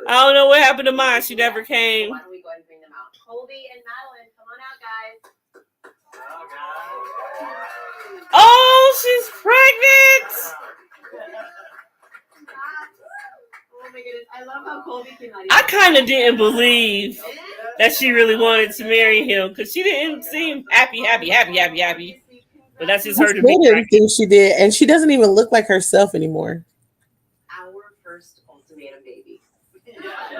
I don't know what happened to mine. She never came. Why don't we go ahead and bring them out? Colby and Madeline, come on out, guys. Oh, she's pregnant. Oh my goodness, I love how Colby came out. I kind of didn't believe that she really wanted to marry him because she didn't seem happy. But that's just I her to still be. didn't think she did, and she doesn't even look like herself anymore. Our first Ultimatum baby.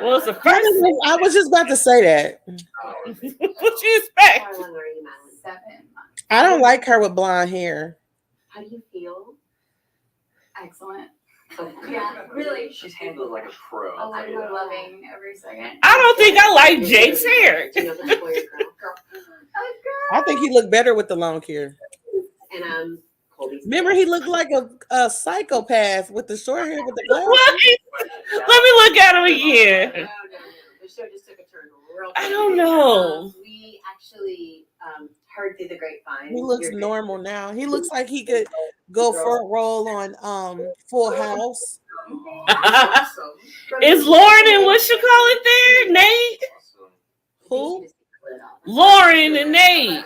Well, it's the first. I was just about to say that. What you expect? How long are you, Madeline? 7 months. I don't like her with blonde hair. How do you feel? Excellent. Okay. Yeah, really. She's handled like a pro. I'm loving every second. I don't think I like Jake's hair. Do you know the boy or girl? I think he looked better with the long hair. And Colby's. Remember, he looked like a psychopath with the short hair with the glasses. What? Let me look at him again. No. The show just took a turn real quick. I don't know. We actually heard through the grapevine. He looks normal now. He looks like he could go front role on Full House. Is Lauren and what you call it there? Nate? Who? Lauren and Nate.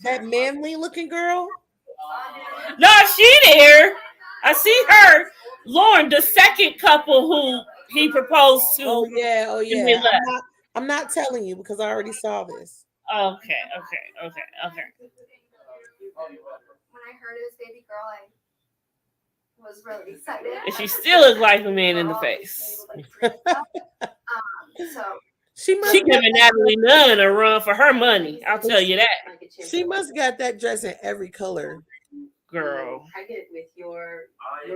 That manly looking girl? No, she there. I see her. Lauren, the second couple who he proposed to. Oh yeah. I'm not telling you because I already saw this. Okay. When I heard it was baby girl, I was really excited. And she still looks like a man in the face. So She giving Natalie Nunn a run for her money. I'll tell you that. She must got that dress in every color. Girl. Pregnant with your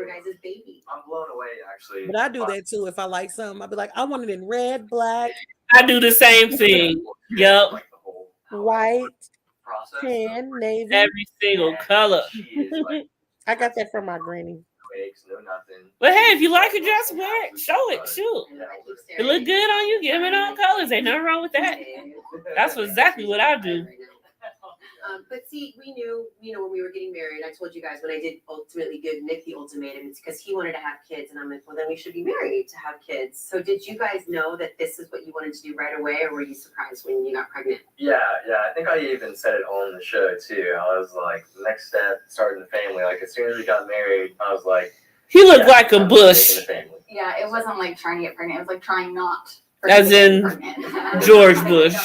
guys' baby. I'm blown away, actually. But I do that too. If I like something, I'll be like, I want it in red, black. I do the same thing. Yup. Like the whole White, process. tan, navy. Every single color. She is like I got that from my granny. no eggs, no nothing. But hey, if you like a dress, wear it. Show it. Shoot. It look good on you. Give it on colors. Ain't nothing wrong with that. That's exactly what I do. But see, we knew, when we were getting married, I told you guys when I did ultimately give Nick the ultimatum, it's because he wanted to have kids. And I'm like, well, then we should be married to have kids. So did you guys know that this is what you wanted to do right away? Or were you surprised when you got pregnant? Yeah. I think I even said it on the show too. I was like, next step, starting the family. Like as soon as we got married, I was like, he looked like a bush. yeah, it wasn't like trying to get pregnant. It was like trying not. As in George Bush.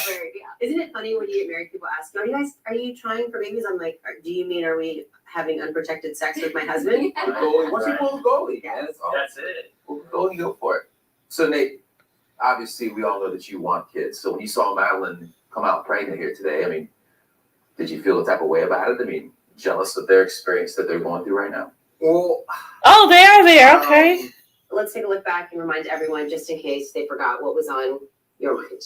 Isn't it funny when you get married, people ask you, are you trying for babies? I'm like, do you mean, are we having unprotected sex with my husband? Goalie. Once you pull the goalie, That's it. Pull the goalie, go for it. So Nate, obviously we all know that you want kids. So when you saw Madeline come out pregnant here today, I mean, did you feel the type of way about it? I mean, jealous of their experience that they're going through right now? Well, oh, they are there. Okay. Let's take a look back and remind everyone, just in case they forgot what was on your mind.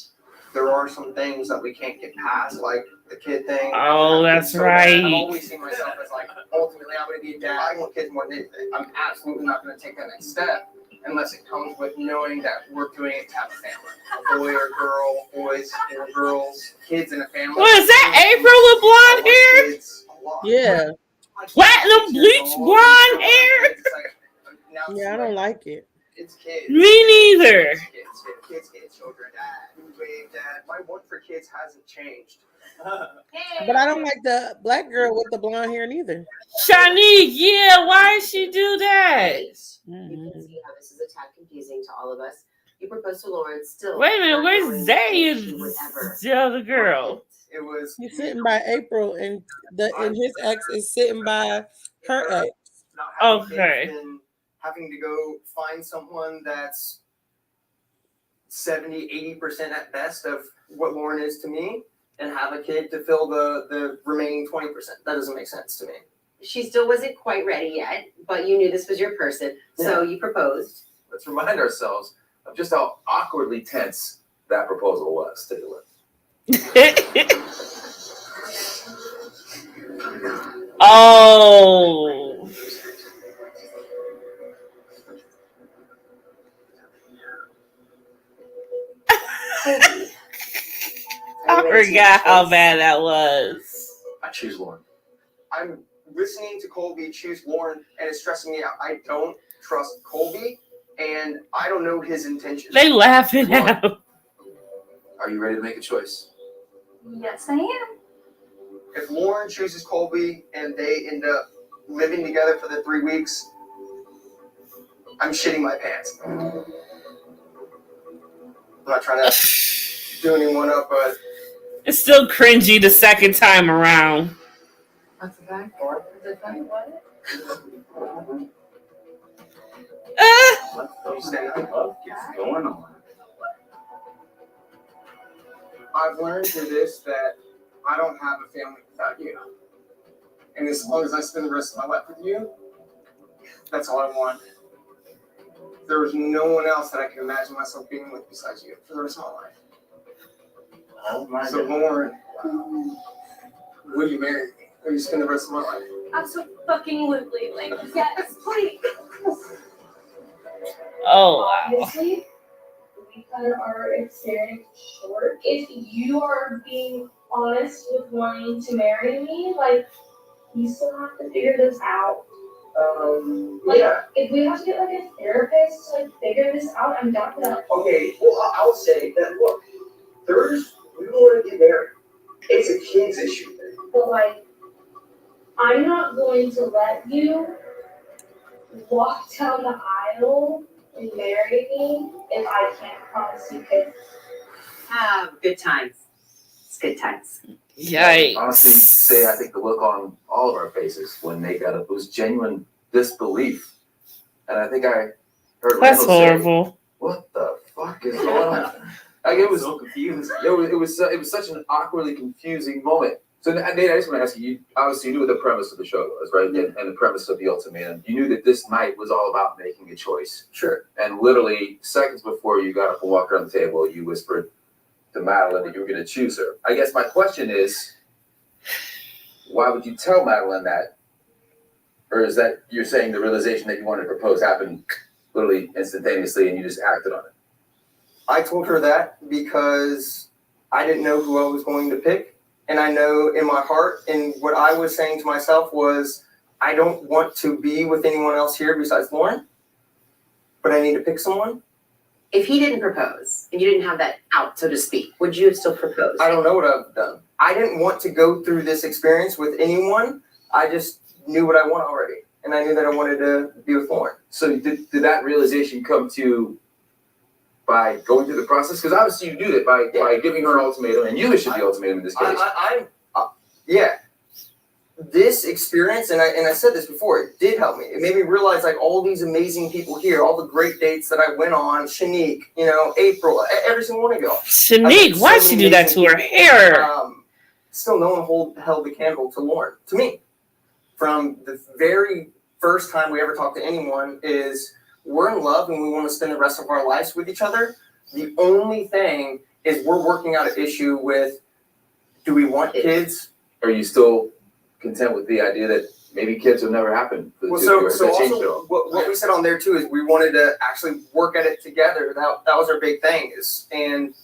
There are some things that we can't get past, like the kid thing. Oh, that's So right. I've always seen myself as like, ultimately, I'm going to be a dad. I want kids more than anything. I'm absolutely not going to take that next step unless it comes with knowing that we're doing it to have a family. A boy or girl, boys or girls, kids in a family. What is that? April with blonde hair? Kids a lot. Yeah. Platinum bleach blonde hair? Yeah, I don't like it. It's kids. Me neither. Kids get children. Dad, wave, dad. My want for kids hasn't changed. But I don't like the black girl with the blonde hair neither. Shanique, yeah, why did she do that? You can see how this is a tad confusing to all of us. You proposed to Lauren still. Wait a minute, not where's knowing Zay if and she would ever the other girl? It was. He's sitting by April, and his ex is sitting by her ex. Not having Okay. kids and having to go find someone that's 70-80% at best of what Lauren is to me and have a kid to fill the remaining 20%. That doesn't make sense to me. She still wasn't quite ready yet, but you knew this was your person, so you proposed. Let's remind ourselves of just how awkwardly tense that proposal was. Take a look. Oh. I forgot how bad that was. I choose Lauren. I'm listening to Colby choose Lauren and it's stressing me out. I don't trust Colby and I don't know his intentions. They laughing at him. Are you ready to make a choice? Yes, I am. If Lauren chooses Colby and they end up living together for the 3 weeks, I'm shitting my pants. I'm not trying to do anyone up, but It's still cringy the second time around. That's a fact. What? you stand up. What is going on? I've learned through this that I don't have a family without you. And as long as I spend the rest of my life with you, that's all I want. There was no one else that I could imagine myself being with besides you for the rest of my life. Oh my So God. Lauren, will you marry me? Will you spend the rest of my life? Absolutely. Like, yes, please. Oh, wow. Obviously, we cut our experience short. If you are being honest with wanting to marry me, like, you still have to figure this out. Like, Yeah. if we have to get like a therapist to like figure this out, I'm down for that. Okay, well, I'll say that, look, we want to get married. It's a kid's issue. But like, I'm not going to let you walk down the aisle and marry me if I can't promise you kids. Good times. It's good times. Yikes. Honestly, say I think the look on all of our faces when Nate got up was genuine disbelief. And I think I heard That's Randall say, horrible. "What the fuck is going on?" Like it was So confused. it was such an awkwardly confusing moment. So Nate, I just want to ask you. You obviously knew what the premise of the show was, right? And the premise of the Ultimatum. You knew that this night was all about making a choice. Sure. And literally seconds before you got up and walked around the table, you whispered to Madeline that you were going to choose her. I guess my question is, why would you tell Madeline that? Or is that you're saying the realization that you wanted to propose happened literally instantaneously and you just acted on it? I told her that because I didn't know who I was going to pick. And I know in my heart, and what I was saying to myself was, I don't want to be with anyone else here besides Lauren, but I need to pick someone. If he didn't propose and you didn't have that out, so to speak, would you have still proposed? I don't know what I've done. I didn't want to go through this experience with anyone. I just knew what I want already. And I knew that I wanted to be with Lauren. So did that realization come to by going through the process? Because obviously you knew that by giving her an ultimatum, and you issued the ultimatum in this case. Yeah. This experience, and I said this before, it did help me. It made me realize like all these amazing people here, all the great dates that I went on, Shanique, April, every single one of y'all. Shanique, why'd she do that to her hair? Still, no one held the candle to Lauren. To me, from the very first time we ever talked to anyone, is we're in love and we want to spend the rest of our lives with each other. The only thing is we're working out an issue with, do we want kids? Are you still content with the idea that maybe kids will never happen? For the Well, two of you? so Has that changed at also all? what we said on there too is we wanted to actually work at it together. That was our big thing. And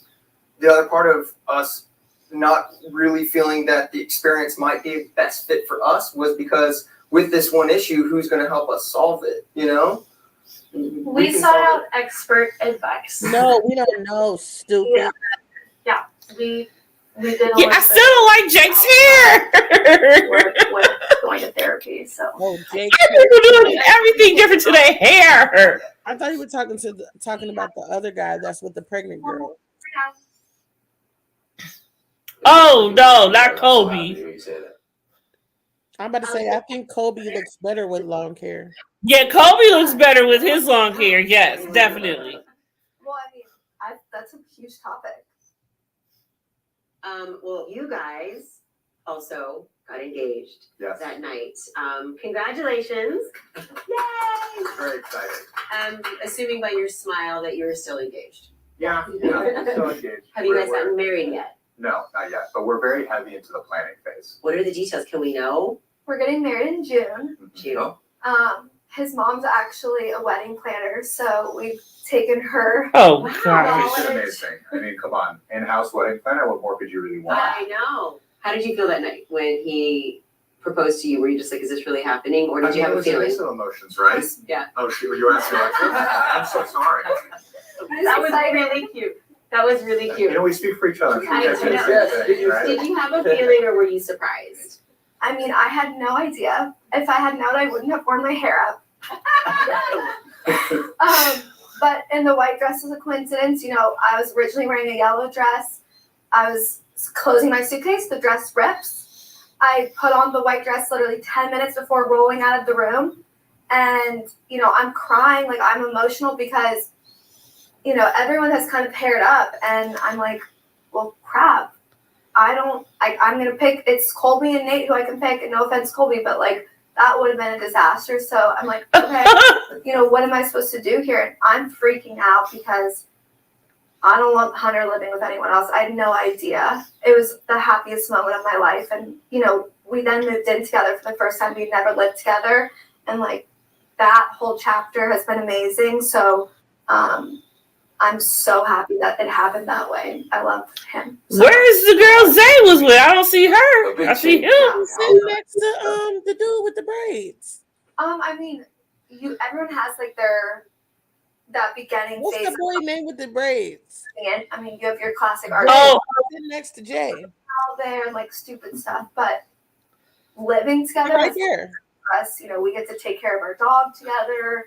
the other part of us not really feeling that the experience might be a best fit for us was because with this one issue, who's going to help us solve it? We can sought solve out expert advice. No, we don't know, stupid. Yeah. We did a Yeah, I little still don't like Jake's hair. we're going to therapy, so. Oh, Jake. People doing everything different to their hair. I thought you were talking about the other guy that's with the pregnant girl. Oh, no, not I Kobe. hear you say that. I'm about to say, I think Kobe looks better with long hair. Yeah, Kobe looks better with his long hair. Yes, definitely. Well, I mean, that's a huge topic. Well, you guys also got engaged Yes. that night. Congratulations. Yay! Very excited. Assuming by your smile that you're still engaged. Yeah. Still engaged. Have you guys gotten married yet? No, not yet. But we're very heavy into the planning phase. What are the details? Can we know? We're getting married in June. June. His mom's actually a wedding planner, so we've taken her. Oh, Wow. God. She's amazing. I mean, come on. In-house wedding planner, what more could you really want? I know. How did you feel that night when he proposed to you, were you just like, is this really happening? Or did you have a feeling? Mix of emotions, right? Yeah. Oh, shoot, were you asking like, I'm so sorry. That was really cute. That was really You cute. know, we speak for each other. I That's the know. same thing, right? Did you have a feeling or were you surprised? I mean, I had no idea. If I had known, I wouldn't have worn my hair up. But in the white dress was a coincidence. You know, I was originally wearing a yellow dress. I was closing my suitcase. The dress rips. I put on the white dress literally 10 minutes before rolling out of the room. And, you know, I'm crying. Like, I'm emotional because, you know, everyone has kind of paired up. And I'm like, well, crap. I'm going to pick. It's Colby and Nate who I can pick. And no offense, Colby, but, like, that would have been a disaster. So I'm like, okay, you know, what am I supposed to do here? And I'm freaking out because I don't want Hunter living with anyone else. I had no idea. It was the happiest moment of my life. And, you know, we then moved in together for the first time. We'd never lived together. And, like, that whole chapter has been amazing. So I'm so happy that it happened that way. I love him. So Where's the girl Zay was with? I don't see her. I see him. He's sitting next to the dude with the braids. I mean, everyone has like that beginning What's phase. the boy name with the braids? And I mean, you have your classic artist Oh, Sitting next to Jay. out there and like stupid stuff, but living together Right is there. us. You know, we get to take care of our dog together.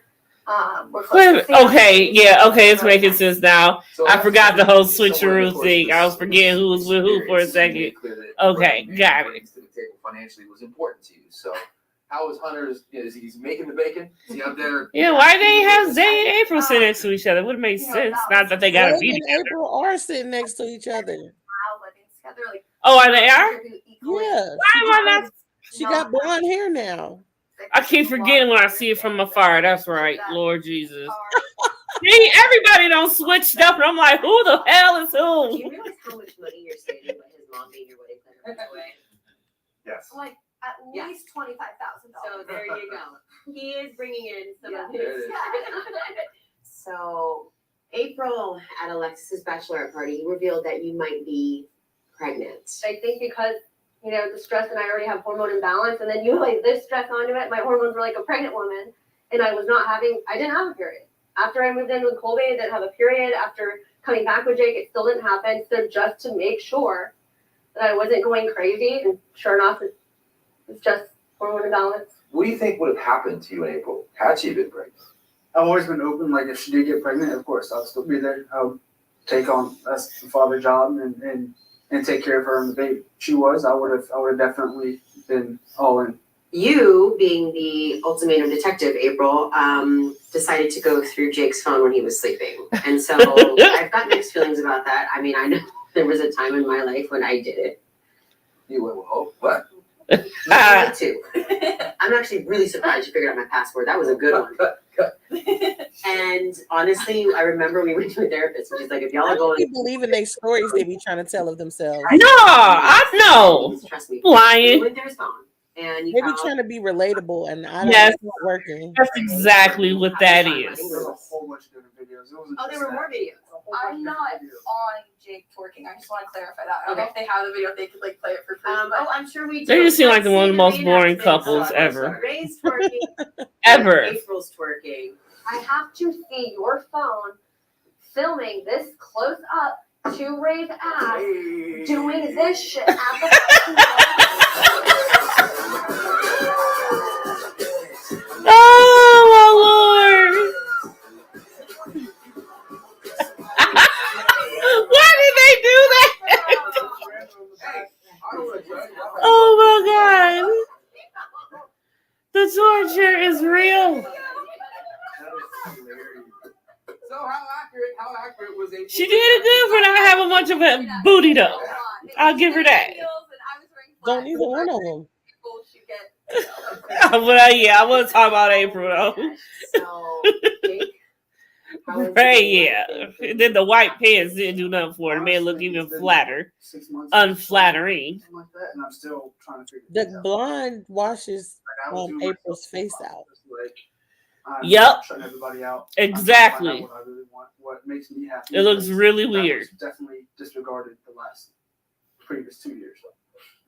We're close wait, to family. okay, yeah, okay, it's making sense now. So I forgot the whole someone, switcheroo of course, thing. I was this forgetting who was with who for a experience, second. you made clear that Okay, what a man got it. brings to the table financially was important to you. So how is Hunter's? Is he's making the bacon? Is he up there? Yeah, why they have Zay and April sit next to each other? Would have made sense. Not that they gotta Jay be and together. April are sitting next to each other. Wow, living together, like Oh, are they are? Yeah. Why am I not? She got blonde hair now. I keep forgetting when I see it from afar. That's right, Lord Jesus. See, everybody don't switch stuff, and I'm like, who the hell is Do who? you realize how much money you're saving by his mom being your wedding planner, by the way? Yes. Like at Yeah. least $25,000. So there you go. He is bringing in some of There his. it is. So April at Alexis's bachelorette party, you revealed that you might be pregnant. I think because, you know, the stress and I already have hormone imbalance, and then you like this stress onto it, my hormones were like a pregnant woman, and I didn't have a period. After I moved in with Colby, I didn't have a period. After coming back with Jake, it still didn't happen. So just to make sure that I wasn't going crazy, and sure enough, it's just hormone imbalance. What do you think would have happened to you in April had she been pregnant? I've always been open. Like if she did get pregnant, of course I'll still be there. I'll take on that's the father job and take care of her and the baby. She was. I would have definitely been all in. You, being the ultimatum detective, April, decided to go through Jake's phone when he was sleeping. And so I've got mixed feelings about that. I mean, I know there was a time in my life when I did it. You went, well, what? Me too. I'm actually really surprised you figured out my password. That was a good one. And honestly, I remember we went to a therapist and she's like, if y'all I are don't going, be believing they stories they be trying to tell of themselves. No, I know. trust me. Lying. You went through his phone and you They be found trying to be relatable, and I don't Yes. it's not working. That's exactly what that is. There was a whole bunch of different videos. It wasn't Oh, just there were that. more videos. A whole bunch of I'm different not videos. on Jake twerking. I just want to clarify that. I don't know if they have the video, if they could like play it for free. Oh, I'm sure we do. They just seem like Let's one of see the most boring reenactment couples of ever. Ray's twerking. Ever. April's twerking. I have to see your phone filming this close up to Ray's ass doing this shit at the Oh my Lord! Why did they do that? Oh my God! The torture is real. So how accurate was April? She did it good for not having much of a booty though. I'll give her that. Don't either one of them. But yeah, I want to talk about April though. So, Jake, how was Right, it? yeah. And then the white pants didn't do nothing for her. It made it look even flatter, 6 months. unflattering. Something like that, and I'm still trying to figure The things out. blonde washes Like, I was doing April's face out. Like, I'm Yep. shutting everybody out. Exactly. I'm trying to find out what I really want, what makes me happy. It looks because really that weird. was definitely disregarded the last previous 2 years,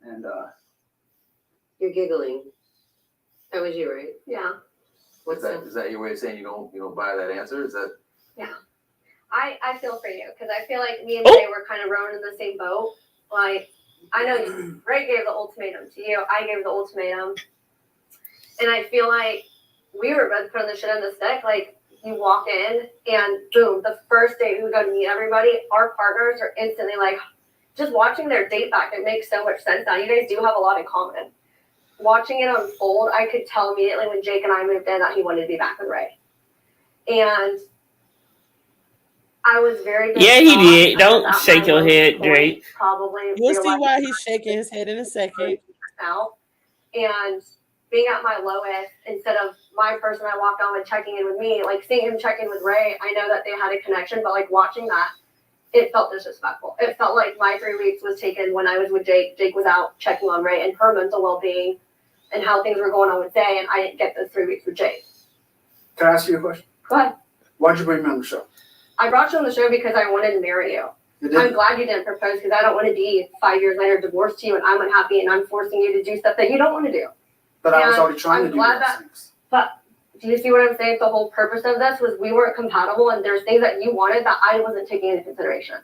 and You're giggling. That was you, right? Yeah. What's that? Is that your way of saying you don't buy that answer? Is that? I feel for you because I feel like me and Oh. Ray were kind of rowing in the same boat. Like, I know Ray gave the ultimatum to you. I gave the ultimatum. And I feel like we were both putting the shit on the stick. Like, you walk in and boom, the first day we go to meet everybody, our partners are instantly like, just watching their date back, it makes so much sense now. You guys do have a lot in common. Watching it unfold, I could tell immediately when Jake and I moved in that he wanted to be back with Ray. And I was very Yeah, he shocked. did. I was Don't at shake my your lowest head, point, Drake. Probably You'll see realizing why he's shaking his head in a second. out. And being at my lowest, instead of my person I walked on with checking in with me, like seeing him check in with Ray, I know that they had a connection, but like watching that, it felt disrespectful. It felt like my 3 weeks was taken when I was with Jake. Jake was out checking on Ray and her mental well-being and how things were going on with Day, and I didn't get those 3 weeks with Jake. Can I ask you a question? Go ahead. Why'd you bring me on the show? I brought you on the show because I wanted to marry you. You I'm didn't. glad you didn't propose because I don't want to be 5 years later divorced to you and I'm unhappy and I'm forcing you to do stuff that you don't want to do. But I was and already trying I'm to do glad those that- things. But do you see what I'm saying? The whole purpose of this was we weren't compatible and there's things that you wanted that I wasn't taking into consideration.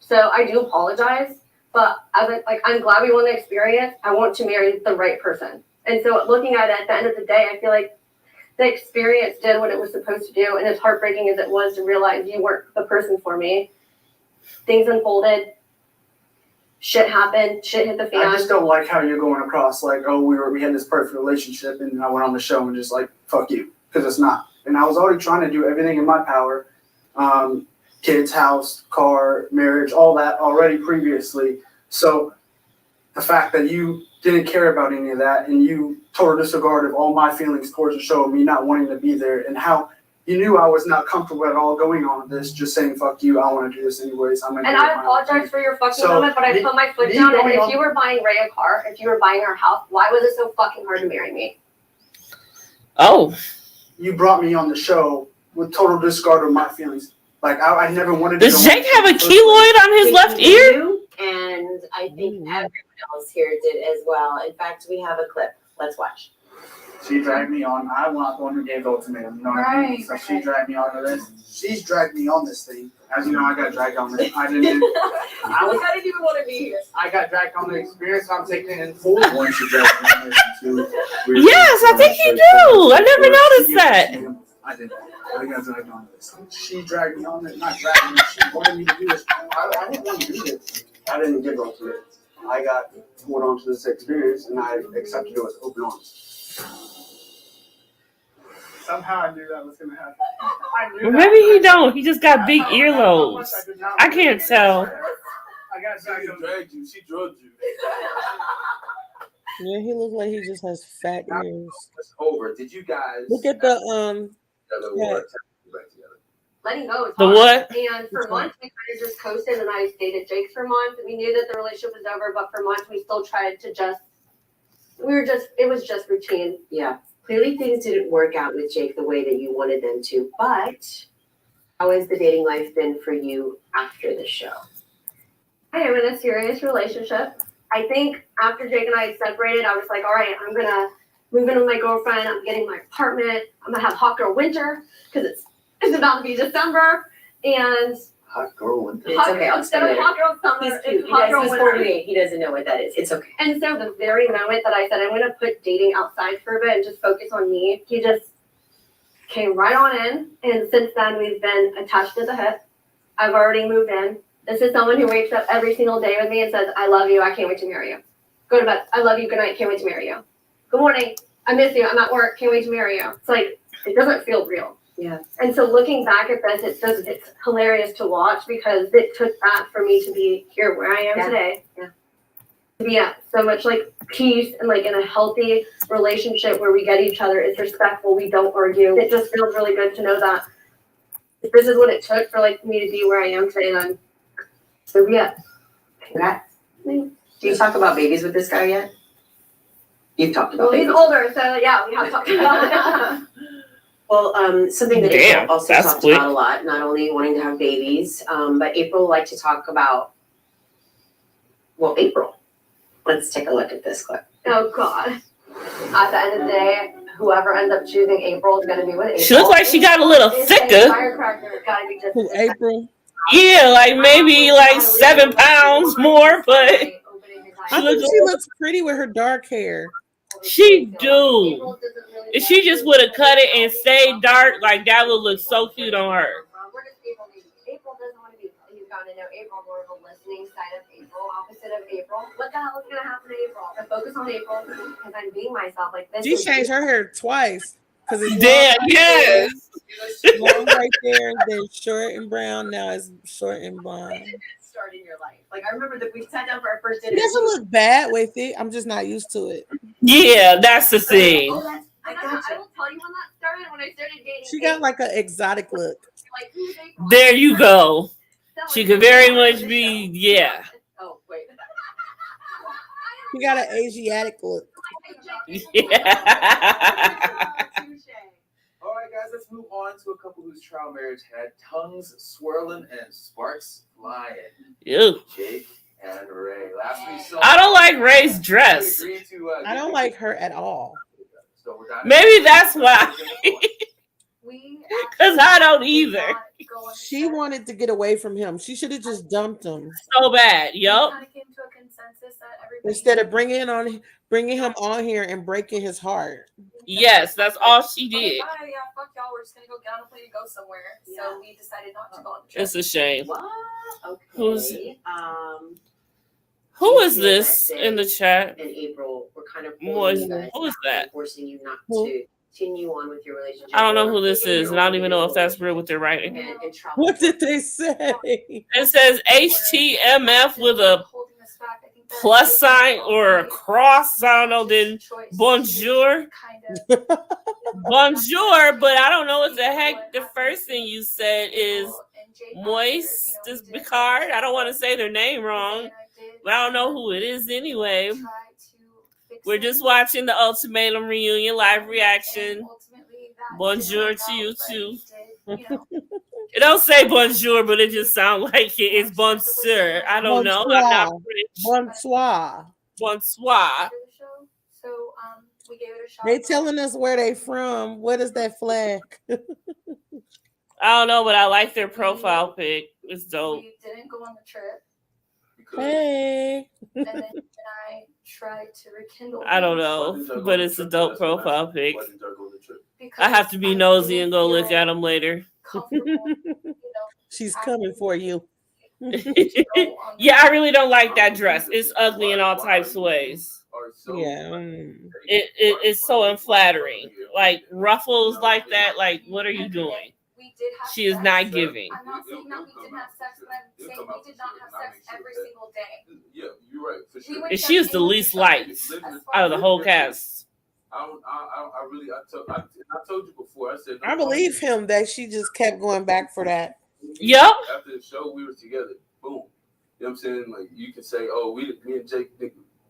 So I do apologize, but I'm glad we won the experience. I want to marry the right person. And so looking at it at the end of the day, I feel like the experience did what it was supposed to do. And as heartbreaking as it was to realize you weren't the person for me, things unfolded, shit happened, shit hit the fan. I just don't like how you're going across like, oh, we had this perfect relationship, and I went on the show and just like, fuck you, because it's not. And I was already trying to do everything in my power, kids, house, car, marriage, all that already previously. So the fact that you didn't care about any of that and you total disregard of all my feelings towards the show, me not wanting to be there, and how you knew I was not comfortable at all going on with this, just saying, fuck you, I want to do this anyways. I'm gonna And do it I my own apologize way. for your fucking So, moment, but I me- put my foot me down. And going if on- you were buying Ray a car, if you were buying our house, why was it so fucking hard to marry me? Oh, You brought me on the show with total disregard of my feelings. Like, I never wanted to does go Jake on have a the first keloid on his Jake left knew ear? you, and I think everyone else here did as well. In fact, we have a clip. Let's watch. She dragged me on. I'm not the one who gave the ultimatum. You know what I mean? So she dragged me onto this. She's dragged me on this thing. As you know, I got dragged on this. I didn't I didn't even want to be here. I got dragged on the experience. I'm taking it in full. One should drag me on this, and two, we're- Yes, I think you do. I never noticed that. I did. I got dragged on this. She dragged me on it. Not dragged me. She wanted me to do this. I didn't want to do this. I didn't give up to it. I got pulled onto this experience, and I accepted it with open arms. Somehow I knew that was going to happen. I knew Well, that. maybe he don't. He just got big I don't know how much earlobes. I did not I can't tell. I got dragged on. dragged you. She drugged you. Yeah, he looks like he just has fat ears. It's over. Did you guys? Look at the Together or yeah. back together? Letting go is The hard. what? And for months, we kind of just coasted, and I dated Jake for months. We knew that the relationship was over, but for months, we still tried to it was just routine. Yeah. Clearly things didn't work out with Jake the way that you wanted them to, but how has the dating life been for you after the show? I am in a serious relationship. I think after Jake and I had separated, I was like, all right, I'm going to move in with my girlfriend. I'm getting my apartment. I'm going to have hot girl winter because it's about to be December. And Hot girl went It's okay, I'll instead of stay hot girl summer, He's cute. it's hot girl He's winter. 48. He doesn't know what that is. It's okay. And so the very moment that I said I'm going to put dating outside for a bit and just focus on me, he just came right on in. And since then, we've been attached to the hip. I've already moved in. This is someone who wakes up every single day with me and says, I love you. I can't wait to marry you. Go to bed. I love you. Good night. Can't wait to marry you. Good morning. I miss you. I'm at work. Can't wait to marry you. It's like, it doesn't feel real. Yeah. And so looking back at this, it's hilarious to watch because it took that for me to be here where I am today. Yeah. To be at so much like peace and like in a healthy relationship where we get each other, it's respectful, we don't argue. It just feels really good to know that if this is what it took for like me to be where I am today, then so yeah. Congrats. Do you talk about babies with this guy yet? You've talked about Well, he's babies. older, so yeah, we have talked about it. Well, something that Damn, April also that's talked quick. about a lot, not only wanting to have babies, but April liked to talk about, well, April. Let's take a look at this clip. Oh God. at the end of the day, whoever ends up choosing April is going to be with April. She looks like she got a little thicker. Firecracker got to be just Who, April? Yeah, like maybe like 7 pounds more, but I think she looks pretty with her dark hair. she do. If she just would have cut it and stayed dark, like that would look so cute on her. April doesn't want to be. You've got to know April, more of a listening side of April, opposite of April. What the hell is going to happen to April? I focus on April because I'm being myself. Like this. She changed her hair twice because it's Damn, yes. long right there, then short and brown. Now it's short and blonde. Start in your life. Like I remember that we sat down for our first She dinner. doesn't look bad with it. I'm just not used to it. Yeah, that's the thing. I will tell you when that started. When I started dating. She got like an exotic look. Like who's April? There you go. She could very much be, yeah. Oh wait. She got an Asiatic look. Yeah. All right, guys, let's move on to a couple whose trial marriage had tongues swirling and sparks flying. Ew. Jake and Ray. Last we saw. I don't like Ray's dress. I don't like her at all. So we're down to- Maybe that's why. Because I don't either. She wanted to get away from him. She should have just dumped him. So bad. Yup. Kind of came to a consensus that everybody Instead of bringing him on here and breaking his heart. Yes, that's all she did. Yeah, fuck y'all. We're just gonna go get on a plane and go somewhere. So we decided not to go on the trip. It's a shame. What? Okay. Who's- Who is this in the chat? In April, we're kind of Who is that? forcing you not Who? to continue on with your relationship. I don't know who this is, and I don't even know if that's real what they're writing. And trouble. What did they say? It says HTMF with a Holding us back. I think that plus sign or a cross. I don't know. Then choice bonjour. kind of Bonjour, but I don't know what the heck the first thing you said is moist. This Picard. I don't want to say their name wrong, but I don't know who it is anyway. We're just watching the Ultimatum reunion live reaction. Bonjour to you too. It don't say bonjour, but it just sounds like it's bonsoir. I don't know. I'm not French. Bonsoir. Bonsoir. So we gave it a shot. They telling us where they from. What is that flag? I don't know, but I like their profile pic. It's dope. We didn't go on the trip, Hey. and then I tried to rekindle. I don't know, but it's a dope profile pic. because I have to be nosy and go look at them later. She's coming for you. Yeah, I really don't like that dress. It's ugly in all types of ways. Yeah. It's so unflattering. Like ruffles like that. Like, what are you doing? We did have She is sex. not giving. I'm not saying that we didn't have sex, but I'm saying we did not have sex every single day. Yeah, you're right. For sure. And she is the least liked out of the whole cast. I told you before. I said. I believe him that she just kept going back for that. Yep. After the show, we were together. Boom. You know what I'm saying? Like you can say, "Oh, me and Jake,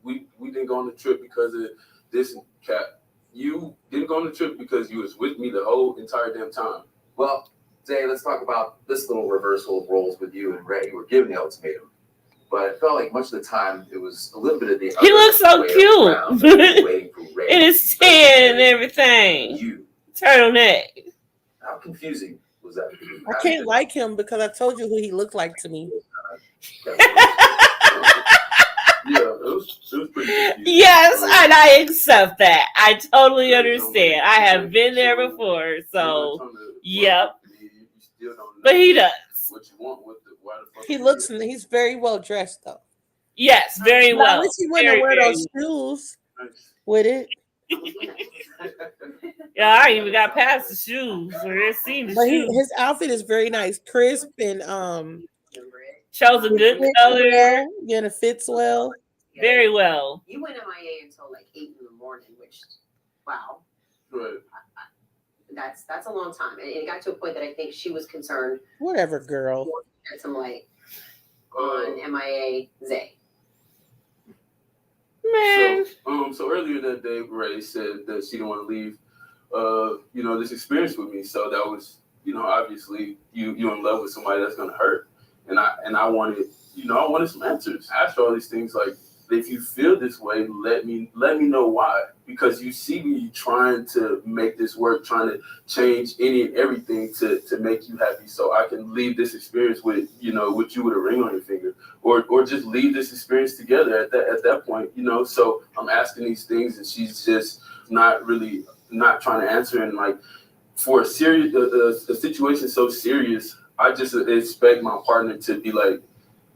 we didn't go on the trip because of this cat." You didn't go on the trip because you was with me the whole entire damn time. Well, Zay, let's talk about this little reversal of roles with you and Ray. You were given the ultimatum, but it felt like much of the time it was a little bit of the. He looks so cute. Waiting for Ray. And it's tan and everything. You. Turtleneck. How confusing was that? I can't like him because I told you who he looked like to me. Yeah, it was pretty confusing. Yes, and I accept that. I totally understand. I have been there before, so yep. But he does. What you want? Why the fuck? He's very well dressed though. Yes, very But well. at least he wouldn't Very, wear very those shoes with it. Yeah, I even got past the shoes. Or seen the But shoes. his outfit is very nice, crisp and Chose a good color. well, yeah, it fits well. Very well. You went MIA until like 8 in the morning, which, wow, Right. that's a long time. And it got to a point that I think she was concerned. Whatever, girl. Shed some light on MIA Zay. Man. So earlier that day, Ray said that she didn't want to leave, this experience with me. So that was, obviously you in love with somebody that's gonna hurt, and I wanted, I wanted some answers. I asked her all these things like, if you feel this way, let me know why. Because you see me trying to make this work, trying to change any and everything to make you happy, so I can leave this experience with, you know, with you with a ring on your finger, or just leave this experience together at that point, you know. So I'm asking these things, and she's just not trying to answer. And like, for a situation so serious, I just expect my partner to be like,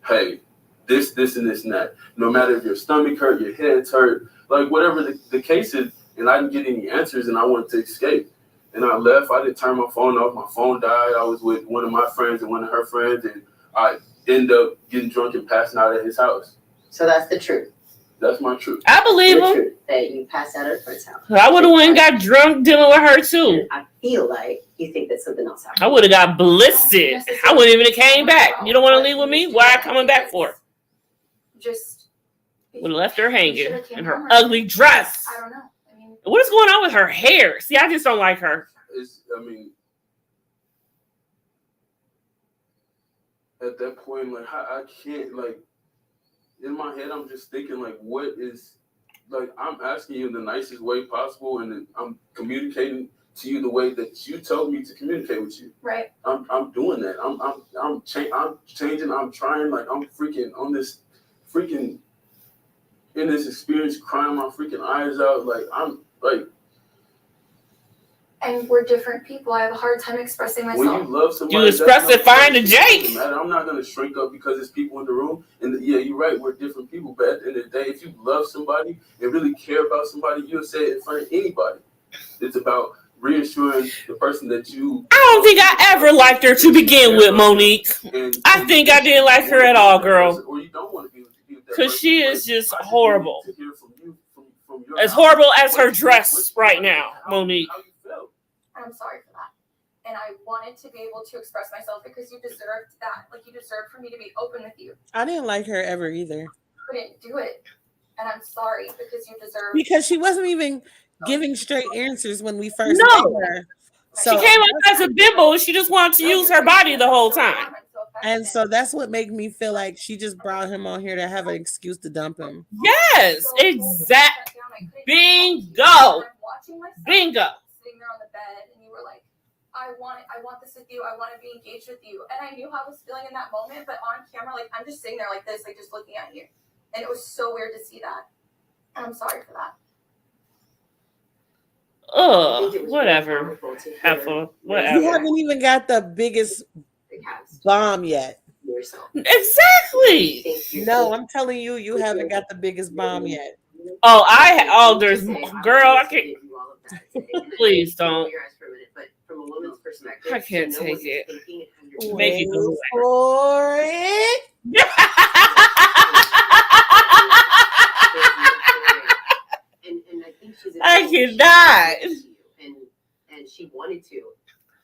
hey, this, and this, and that. No matter if your stomach hurt, your head's hurt, like whatever the case is, and I didn't get any answers, and I wanted to escape. And I left. I didn't turn my phone off. My phone died. I was with one of my friends and one of her friends, and I ended up getting drunk and passing out at his house. So that's the truth. That's my truth. I believe The him. truth that you passed out at a friend's house. I would have went and got drunk dealing with her too. I feel like you think that something else happened. I would have got ballistic. I wouldn't even have came back. You don't want to leave with me? Why are you coming back for? Just Would have left her hanging Should've came in her home. ugly dress. I don't know. I mean, What is going on with her hair? See, I just don't like her. At that point, like, I can't, like, in my head, I'm just thinking, like, what is, like, I'm asking you in the nicest way possible, and I'm communicating to you the way that you told me to communicate with you. right. I'm doing that. I'm changing. I'm trying. Like, I'm freaking on this, freaking in this experience, crying my freaking eyes out. Like, I'm like. And we're different people. I have a hard time expressing myself. When you love somebody, You express it fine to Jake. I'm not gonna shrink up because there's people in the room. And yeah, you're right. We're different people. But at the end of the day, if you love somebody and really care about somebody, you'll say it in front of anybody. It's about reassuring the person that you. I don't think I ever liked her to begin with, Monique. I think I didn't like her at all, girl. Or you don't want to be with that Because person. she is just horrible. To hear from you, from your As mouth. horrible as her dress right now, Monique. How you felt? I'm sorry for that. And I wanted to be able to express myself because you deserved that. Like, you deserved for me to be open with you. I didn't like her ever either. Couldn't do it. And I'm sorry because you deserve. Because she wasn't even giving straight answers when we first No. met her. She came up as a bimbo. She just wanted to use her body the whole time. And so that's what made me feel like she just brought him on here to have an excuse to dump him. Yes, exact. Bingo. Bingo. Sitting there on the bed, and you were like, I want this with you. I want to be engaged with you. And I knew how I was feeling in that moment, but on camera, like, I'm just sitting there like this, like, just looking at you. And it was so weird to see that. And I'm sorry for that. Whatever. Whatever. You haven't even got the biggest bomb yet. Exactly. No, I'm telling you, you haven't got the biggest bomb yet. There's girl. I can't. Please don't. But from a woman's perspective, I can't take it. Make it go for it. And I think she's. I cannot. And she wanted to.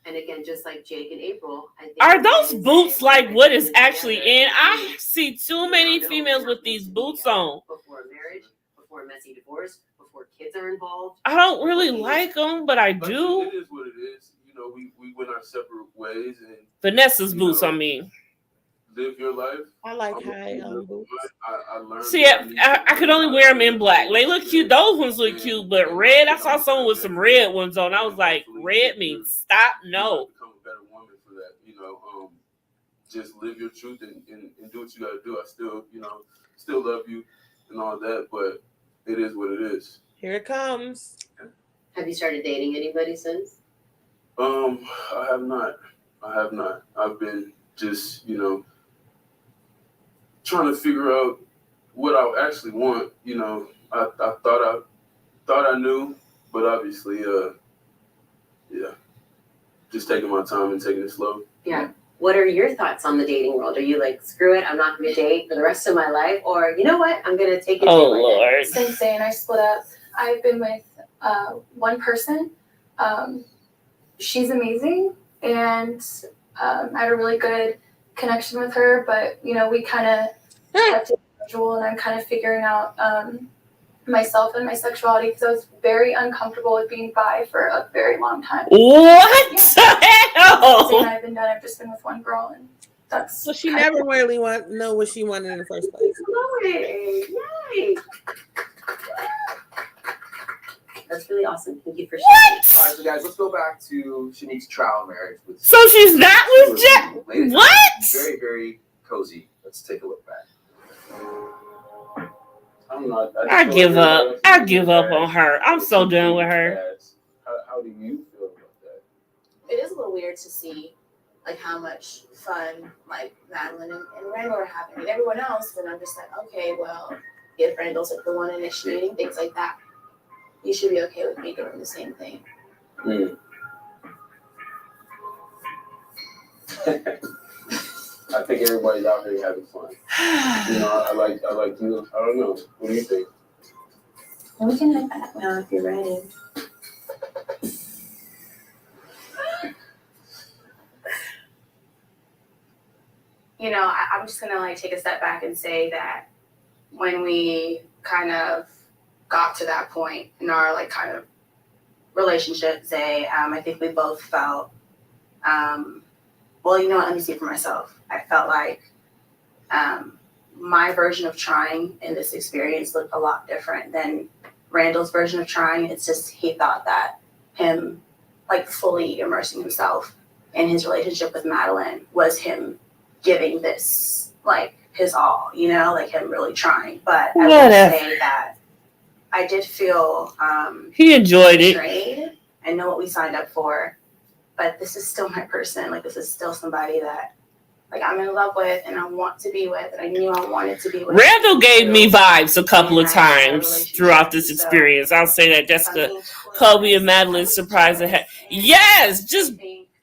And again, just like Jake and April, I think. Are those boots like what is actually in? I see too many females with these boots on. Before marriage, before a messy divorce, before kids are involved. I don't really like them, but I do. It is what it is. You know, we went our separate ways, and Vanessa's boots, I mean. Live your life. I like high boots. I learned. See, I could only wear them in black. They look cute. Those ones look cute, but red. I saw someone with some red ones on. I was like, red means stop. No. Become a better woman for that. You know, just live your truth and do what you got to do. I still, still love you and all that, but it is what it is. Here it comes. Have you started dating anybody since? I have not. I've been just, trying to figure out what I actually want. I thought I knew, but obviously, just taking my time and taking it slow. Yeah. What are your thoughts on the dating world? Are you like, screw it, I'm not going to date for the rest of my life? Or, you know what, I'm going to take it. Oh, Lord. Same thing. I split up. I've been with one person. She's amazing. And I had a really good connection with her. But, we kind of kept it casual. And I'm kind of figuring out myself and my sexuality because I was very uncomfortable with being bi for a very long time. What the hell? I've been done. I've just been with one girl, and That's So she never really know what she wanted in the first place. Yay! That's really awesome. Thank you for sharing. All right, so guys, let's go back to Shanique's trial marriage. With So she's not with Jack? Ladies, What? Very, very cozy. Let's take a look back. I'm not. I give up. I give up on her. I'm so done with her. How do you feel about that? It is a little weird to see like how much fun like Madeline and Randall are having with everyone else, and I'm just like, okay, well, if Randall's like the one initiating things like that, you should be okay with me doing the same thing. I think everybody's out here having fun. You know, I like you. I don't know. What do you think? We can head back now if you're ready. You know, I'm just gonna like take a step back and say that when we kind of got to that point in our like kind of relationship, I think we both felt, well, you know what, let me speak for myself. I felt like my version of trying in this experience looked a lot different than Randall's version of trying. It's just he thought that him like fully immersing himself in his relationship with Madeline was him giving this like his all, you know, like him really trying. But I will say that I did feel he enjoyed betrayed. it. I know what we signed up for, but this is still my person. Like this is still somebody that like I'm in love with and I want to be with, and I knew I wanted to be with. Randall gave me vibes a couple of times throughout this experience. I'll say that Jessica, Kobe, and Madeline surprised her. Yes, just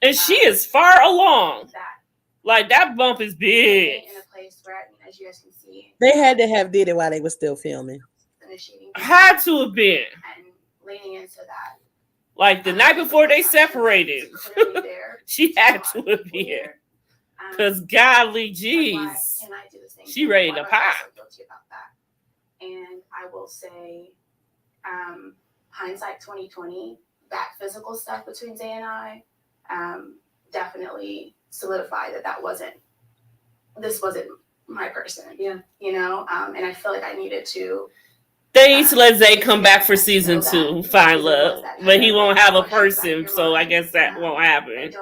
and she is far along. Like that bump is big. In a place where, as you guys can see, They had to have did it while they were still filming. Had to have been. And leaning into that. Like the night before they separated. She had to have been. Because golly jeez. She ready to pop. And I will say, hindsight 2020, that physical stuff between Zay and I definitely solidified that this wasn't my person. Yeah. You know, and I feel like I needed to. They need to let Zay come back for season 2, find love. But he won't have a person, so I guess that won't happen.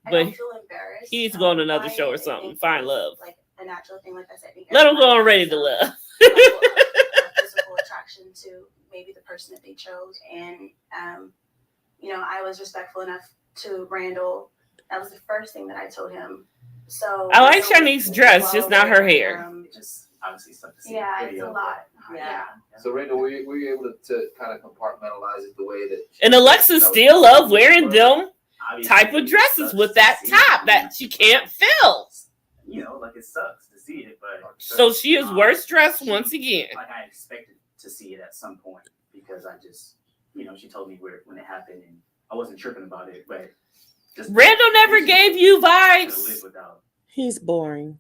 I But don't feel embarrassed. he needs to go on another show or something. Find love. Like a natural thing, like I said. Let him go on Ready to Love. Physical attraction to maybe the person that they chose, and you know, I was respectful enough to Randall. That was the first thing that I told him. So I like Shanique's dress, just not her hair. Just obviously something. Yeah, it's a lot. Yeah. So Randall, were you able to kind of compartmentalize it the way that? And Alexa still love wearing them type of dresses with that top that she can't fill. You know, like it sucks to see it, but So she is worse dressed once again. like I expected to see it at some point because I just, you know, she told me when it happened and I wasn't tripping about it, but just Randall never gave you vibes. He's boring.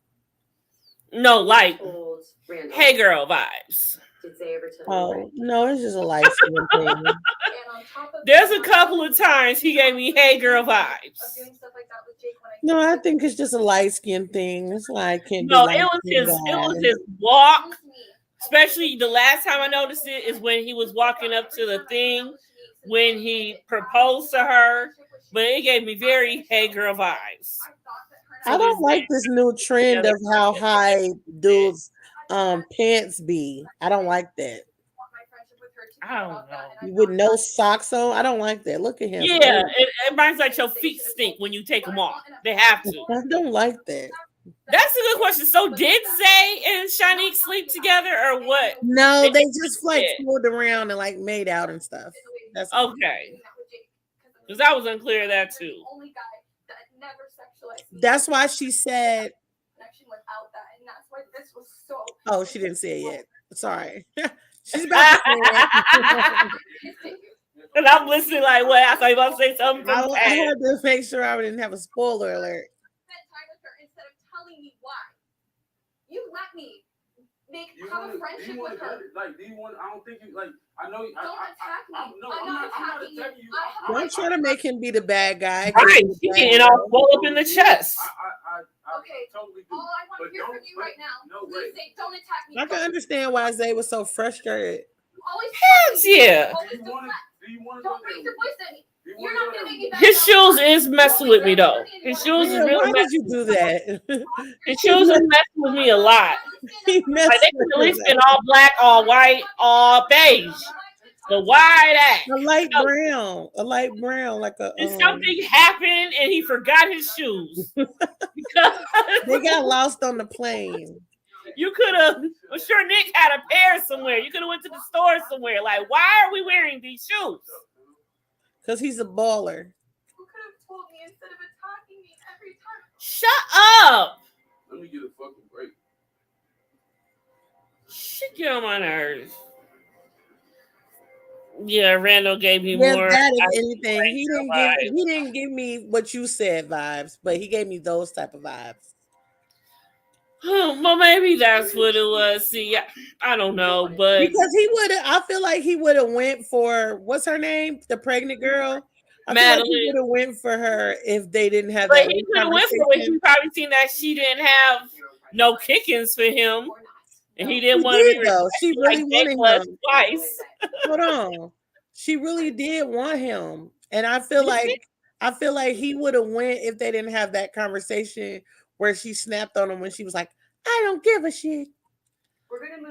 No, like Old Randall. hey girl vibes. Did they ever tell Oh no, it's just a light skin thing. And on top of There's a couple of times he gave me hey girl vibes. doing stuff like that with Jake when I No, I think it's just a light skin thing. It's like can't No, be it was his walk. Especially the last time I noticed it is when he was walking up to the thing when he proposed to her. But it gave me very hey girl vibes. I don't like this new trend of how high dudes pants be. I don't like that. I don't know. With no socks on, I don't like that. Look at him. Yeah, it reminds like your feet stink when you take them off. They have to. I don't like that. That's a good question. So did Zay and Shanique sleep together or what? No, they just like fooled around and like made out and stuff. That's Okay. Because I was unclear of that too. That's why she said. without that, and that's why this was so. Oh, she didn't say it yet. Sorry. She's about to say it. And I'm listening like, what? I thought you were about to say something. I had to make sure I didn't have a spoiler alert. Spend time with her instead of telling me why. You let me have a friendship with her. Like, do you want? I don't think you like. I know. Don't attack me. I'm not attacking you. Don't try to make him be the bad guy. Right. He getting all full up in the chest. Okay. Totally do. All I want But to hear don't- from you but right now. no Please way. say, don't attack me. I can understand why Zay was so frustrated. You always Hells yeah. always Do you want deflect. to? Do you want to? Don't raise your voice at me. Do you You're wanna not go gonna there? make me back His down. shoes is messing with me though. His shoes is Yeah, really why did messing. you do that? His shoes is messing with me a lot. He messed Like they could at least been all black, all white, all beige. But why that? a light brown, like a. Did something happen and he forgot his shoes? Because They got lost on the plane. you could have. I'm sure Nick had a pair somewhere. You could have went to the store somewhere. Like, why are we wearing these shoes? Because he's a baller. You could have told me instead of attacking me every time. Shut up. Let me get a fucking break. Shit, get on my nerves. Yeah, Randall gave me Yes, more. that if anything, he didn't give me what you said vibes, but he gave me those type of vibes. Well, maybe that's what it was. See, I don't know, but Because he would have, I feel like he would have went for what's her name, the pregnant girl. I feel like he Madeline. would have went for her if they didn't have But that he could have went for it. He probably seen that she didn't have no kickings for him, and he didn't She want to did, be though. She really like Jake wanted was him. twice. Hold on, she really did want him, and I feel like he would have went if they didn't have that conversation where she snapped on him when she was like, "I don't give a shit."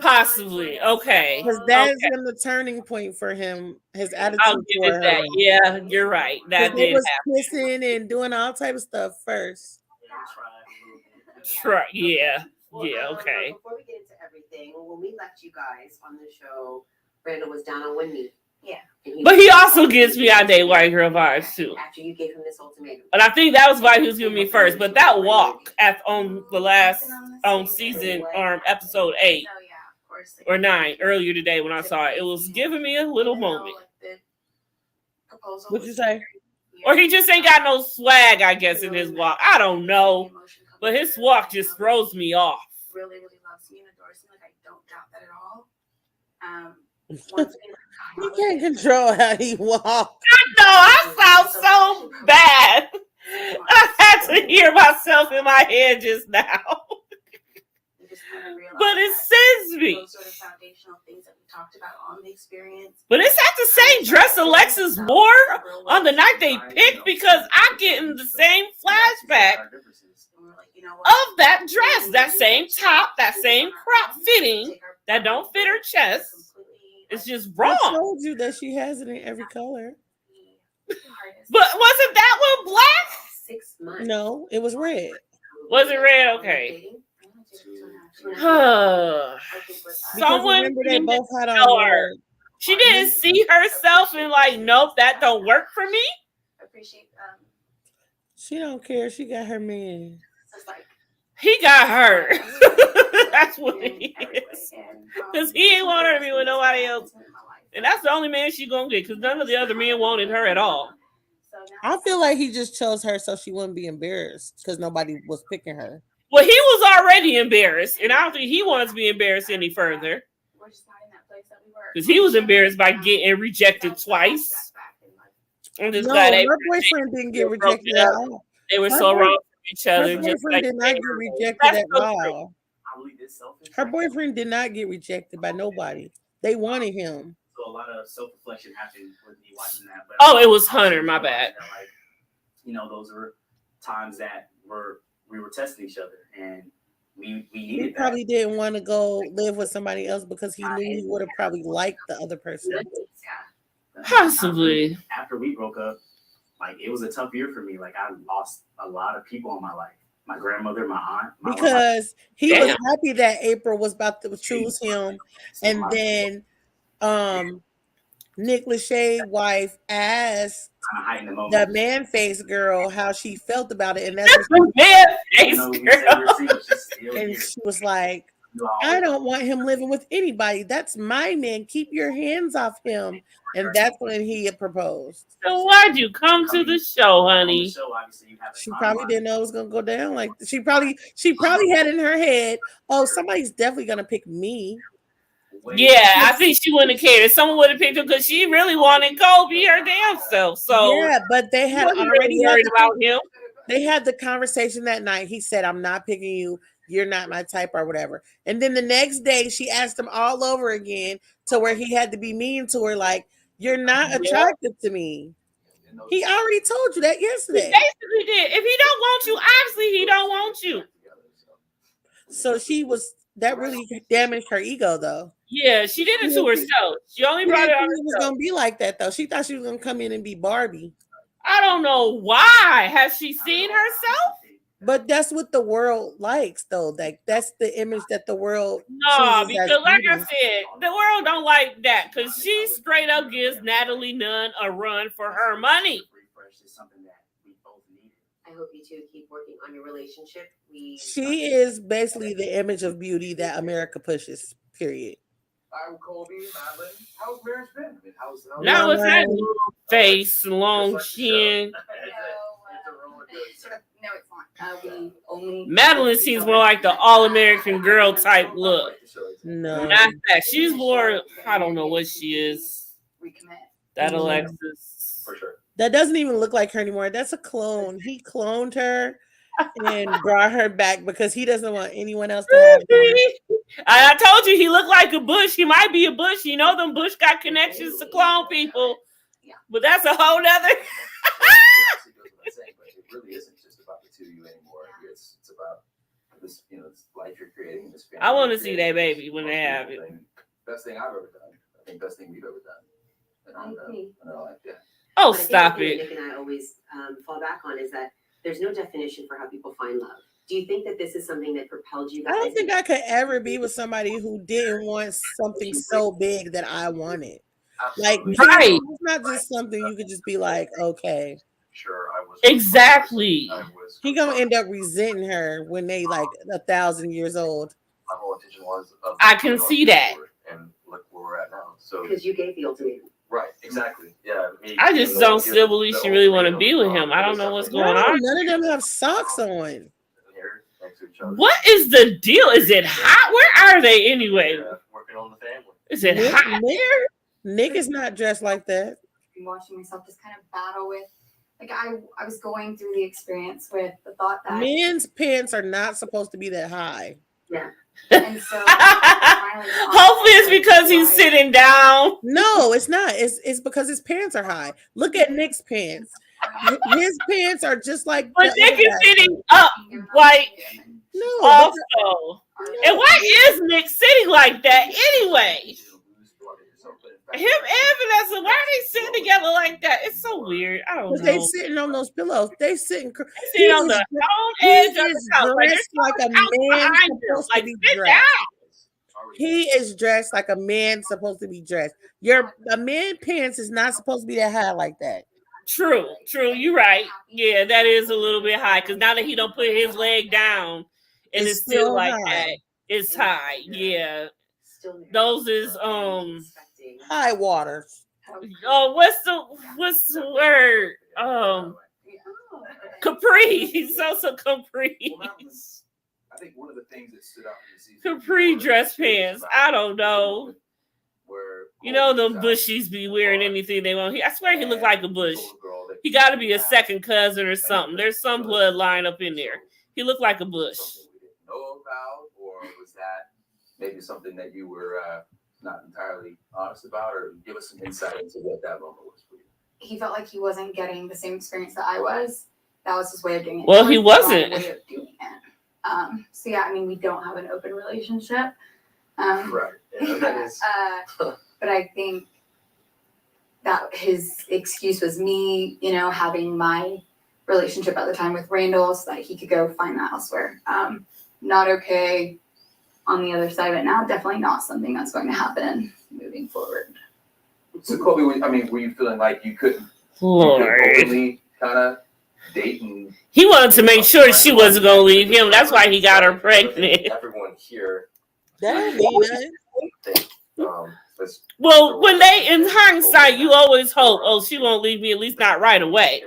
Possibly, okay. Because that's been the turning point for him. His attitude I'll give toward it that. her. Yeah, you're right. That They did was happen. kissing and doing all type of stuff first. Right. Yeah. Yeah. Okay. Before we get into everything, when we left you guys on the show, Randall was down on one knee. Yeah. But he also gives me out there white girl vibes too. After you gave him this ultimatum. And I think that was why he was giving me first. But that walk on the last season episode 8 or 9 earlier today when I saw it, it was giving me a little moment. What'd you say? Or he just ain't got no swag, I guess, in his walk. I don't know. But his walk just throws me off. Really, really loves me and adores me. Like, I don't doubt that at all. He can't control how he walks. I know, I sound so bad. I had to hear myself in my head just now. But it sends me. Those sort of foundational things that we talked about on the experience. But is that the same dress Alexis wore on the night they picked? Because I'm getting the same flashback of that dress, that same top, that same crop fitting that don't fit her chest. It's just wrong. I told you that she has it in every color. But wasn't that one black? 6 months. No, it was red. Was it red? Okay. Someone remember they both had on tell her. She didn't see herself and like, nope, that don't work for me. Appreciate She don't care. She got her man. He got her. That's what he is. Because he ain't want her to be with nobody else. And that's the only man she gonna get, because none of the other men wanted her at all. I feel like he just chose her so she wouldn't be embarrassed because nobody was picking her. Well, he was already embarrassed, and I don't think he wants to be embarrassed any further. Because he was embarrassed by getting rejected twice. I'm just glad her boyfriend didn't get rejected at all. They were so wrong for each other. Her boyfriend did not get rejected at all. Her boyfriend did not get rejected by nobody. They wanted him. So a lot of self-reflection happened with me watching that. But oh, it was Hunter. My bad. Like, those were times that we were testing each other, and we needed. He probably didn't want to go live with somebody else because he knew he would have probably liked the other person. Possibly. After we broke up, like it was a tough year for me. Like I lost a lot of people in my life. My grandmother, my aunt. Because he was happy that April was about to choose him, and then Nick Lachey's wife asked the man face girl how she felt about it, and that's the man face girl. And she was like, I don't want him living with anybody. That's my man. Keep your hands off him. And that's when he had proposed. So why'd you come to the show, honey? She probably didn't know it was gonna go down. Like she probably had in her head, oh, somebody's definitely gonna pick me. Yeah, I think she wouldn't have cared. If someone would have picked her because she really wanted Kobe her damn self. So yeah, but they had already worried about him. They had the conversation that night. He said, I'm not picking you. You're not my type or whatever. And then the next day, she asked him all over again to where he had to be mean to her, like, you're not attractive to me. He already told you that He yesterday. basically did. If he don't want you, obviously he don't want you. So that really damaged her ego, though. Yeah, she did it to herself. She only brought it on It was herself. gonna be like that though. She thought she was gonna come in and be Barbie. I don't know why. Has she seen herself? But that's what the world likes, though. Like that's the image that the world No, chooses as because like I beauty. said, the world don't like that because she straight up gives Natalie Nunn a run for her money. I hope you two keep working on your relationship. She is basically the image of beauty that America pushes. Period. I'm Colby, Madeline. How's marriage been? I mean, how's Now it's that little face, long chin. No, it's not. We only. Madeline seems more like the all-American girl type look. No, not that. She's more. I don't know what she is. That Alexis. For sure. That doesn't even look like her anymore. That's a clone. He cloned her and brought her back because he doesn't want anyone else to have her. I told you he looked like a Bush. He might be a Bush. You know them Bush got connections to clone people. Yeah. But that's a whole nother. It really isn't just about the two of you anymore. It's about this, this life you're creating, this family. I want to see that baby when they have it. Best thing I've ever done. I think best thing we've ever done. I agree. Oh, But I think stop the thing it. that Nick and I always fall back on is that there's no definition for how people find love. Do you think that this is something that propelled you guys? I don't think I could ever be with somebody who didn't want something so big that I wanted. Like, right. It's not just something you could just be like, okay. Sure, I was. Exactly. He gonna end up resenting her when they like 1,000 years old. My whole intention was. I can see that. And look where we're at now. So. Because you gave the ultimatum. Right, exactly. Yeah. I just don't still believe she really want to be with him. I don't know what's going on. None of them have socks on. What is the deal? Is it hot? Where are they anyway? Working on the family. Is it hot there? Nick is not dressed like that. I'm watching myself just kind of battle with, like I was going through the experience with the thought that Men's pants are not supposed to be that high. Yeah. And so hopefully it's because he's sitting down. No, it's not. It's because his pants are high. Look at Nick's pants. His pants are just like. But Nick is sitting up, like also. And why is Nick sitting like that anyway? Him and Vanessa, why are they sitting together like that? It's so weird. I don't know. They sitting on those pillows. They sitting on the stone edge of the couch. Dressed like a man supposed to be dressed. He is dressed like a man supposed to be dressed. A man pants is not supposed to be that high like that. True. You're right. Yeah, that is a little bit high because now that he don't put his leg down and it's still like high. that, it's high. Yeah. Those is high waters. Oh, what's the word? Capri. He's also capri. I think one of the things that stood out in the season. Capri dress pants. I don't know. You know them bushies be wearing anything they want. I swear he looked like a bush. He got to be a second cousin or something. There's some bloodline up in there. He looked like a bush. Know about, or was that maybe something that you were not entirely honest about, or give us some insight into what that moment was for you? He felt like he wasn't getting the same experience that I was. That was his way of doing it. Well, he wasn't. Way of doing it. So yeah, I mean, we don't have an open relationship. Right. Yeah, that is. But I think that his excuse was me, having my relationship at the time with Randall so that he could go find that elsewhere. Not okay on the other side of it now. Definitely not something that's going to happen moving forward. So Colby, were you feeling like you couldn't openly kind of date and... He wanted to make sure she wasn't going to leave him. That's why he got her pregnant. Everyone here... That ain't mean nothing. Well, when they, in hindsight, you always hope, she won't leave me, at least not right away.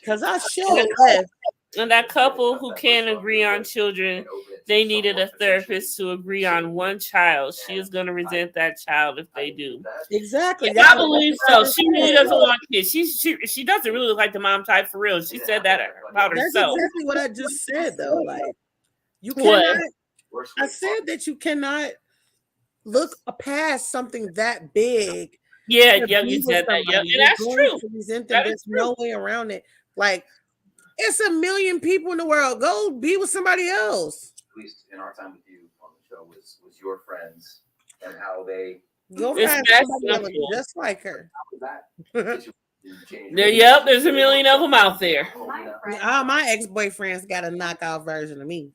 Because I sure left. And that couple who can't agree on children, they needed a therapist to agree on one child. She is going to resent that child if they do. Exactly. I believe so. She really doesn't want kids. She doesn't really look like the mom type for real. She said that about That's herself. exactly what I just said, though. Like, you What? cannot. I said that you cannot look past something that big. Yeah, to yeah, be you with said that. somebody. Yeah, and You're that's going true. to resent them. That There's is true. no way around it. Like, it's a million people in the world. Go be with somebody else. At least in our time with you on the show was your friends and how they Go It's find that somebody that looks simple. just like her. Yep, there's a million of them out there. All my ex-boyfriends got a knockout version of me.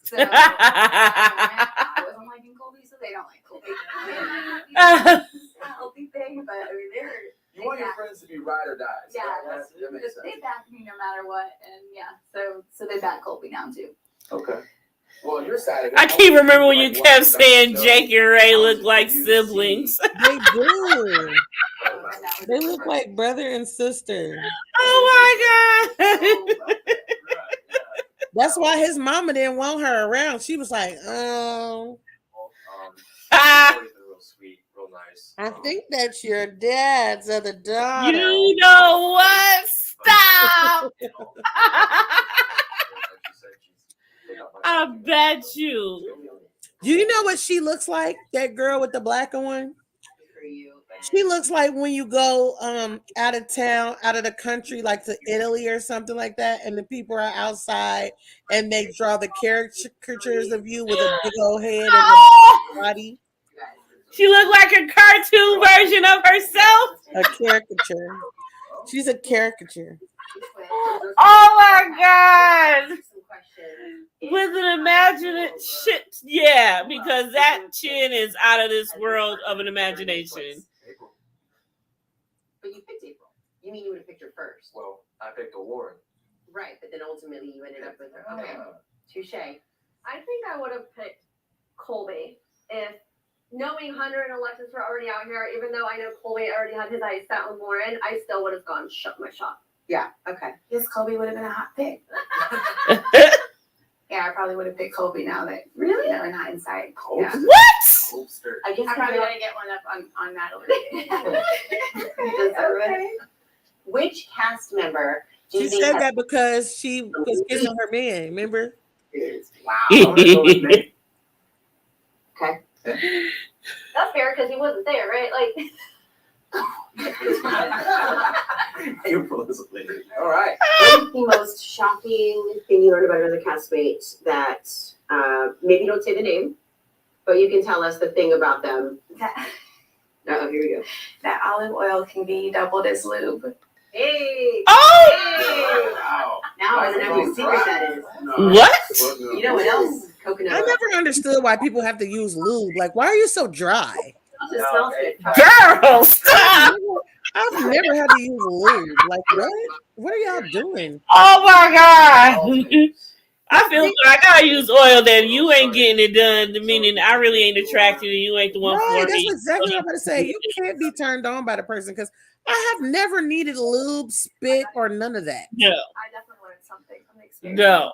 So I wasn't liking Colby, so they don't like Colby. It's a healthy thing, but I mean, You want your friends to be ride or die. So yeah, that makes sense. they back me no matter what, and yeah, so they back Colby now too. Okay. Well, on your side of it, I can't remember when you kept saying Jake and Ray look like siblings. They do. They look like brother and sister. Oh my god! That's why his mama didn't want her around. She was like, real sweet, real nice. I think that's your dad's other daughter. You know what? Stop! I bet you. Do you know what she looks like? That girl with the black one? She looks like when you go out of town, out of the country, like to Italy or something like that, and the people are outside and they draw the caricatures of you with a big old head and a body. She looked like a cartoon version of herself. A caricature. She's a caricature. Oh my god! With an imagination, shit, yeah, because that chin is out of this world of an imagination. But you picked April. You mean you would have picked her first? Well, I picked a Warren. Right, but then ultimately you ended up with her. Okay, touche. I think I would have picked Colby if knowing Hunter and Alexis were already out here, even though I know Colby already had his eyes set on Lauren, I still would have gone shut my shot. Yeah, okay. Yes, Colby would have been a hot pick. Yeah, I probably would have picked Colby now that Really? in hindsight. Yeah. What? I guess I probably not. want to get one up on Natalie. You deserve it. Which cast member do you She think said has- that because she was kissing her man, remember? Wow. Okay. That's fair because he wasn't there, right? Like, April is a lady. All right. What is the most shocking thing you learned about another castmate that maybe don't say the name, but you can tell us the thing about them? Oh, here we go. That olive oil can be doubled as lube. Hey! Oh! Wow. Now I want to know whose secret that is. What? You know what else? Coconut I oil. never understood why people have to use lube. Like, why are you so dry? It just smells good. Girl, stop! I've never had to use lube. Like, what? What are y'all doing? Oh my god! I feel like I use oil that you ain't getting it done, meaning I really ain't attracted and you ain't the one Right, for that's me. exactly what I'm about to say. You can't be turned on by the person because I have never needed lube, spit, or none of that. No, I definitely learned something from the experience. no,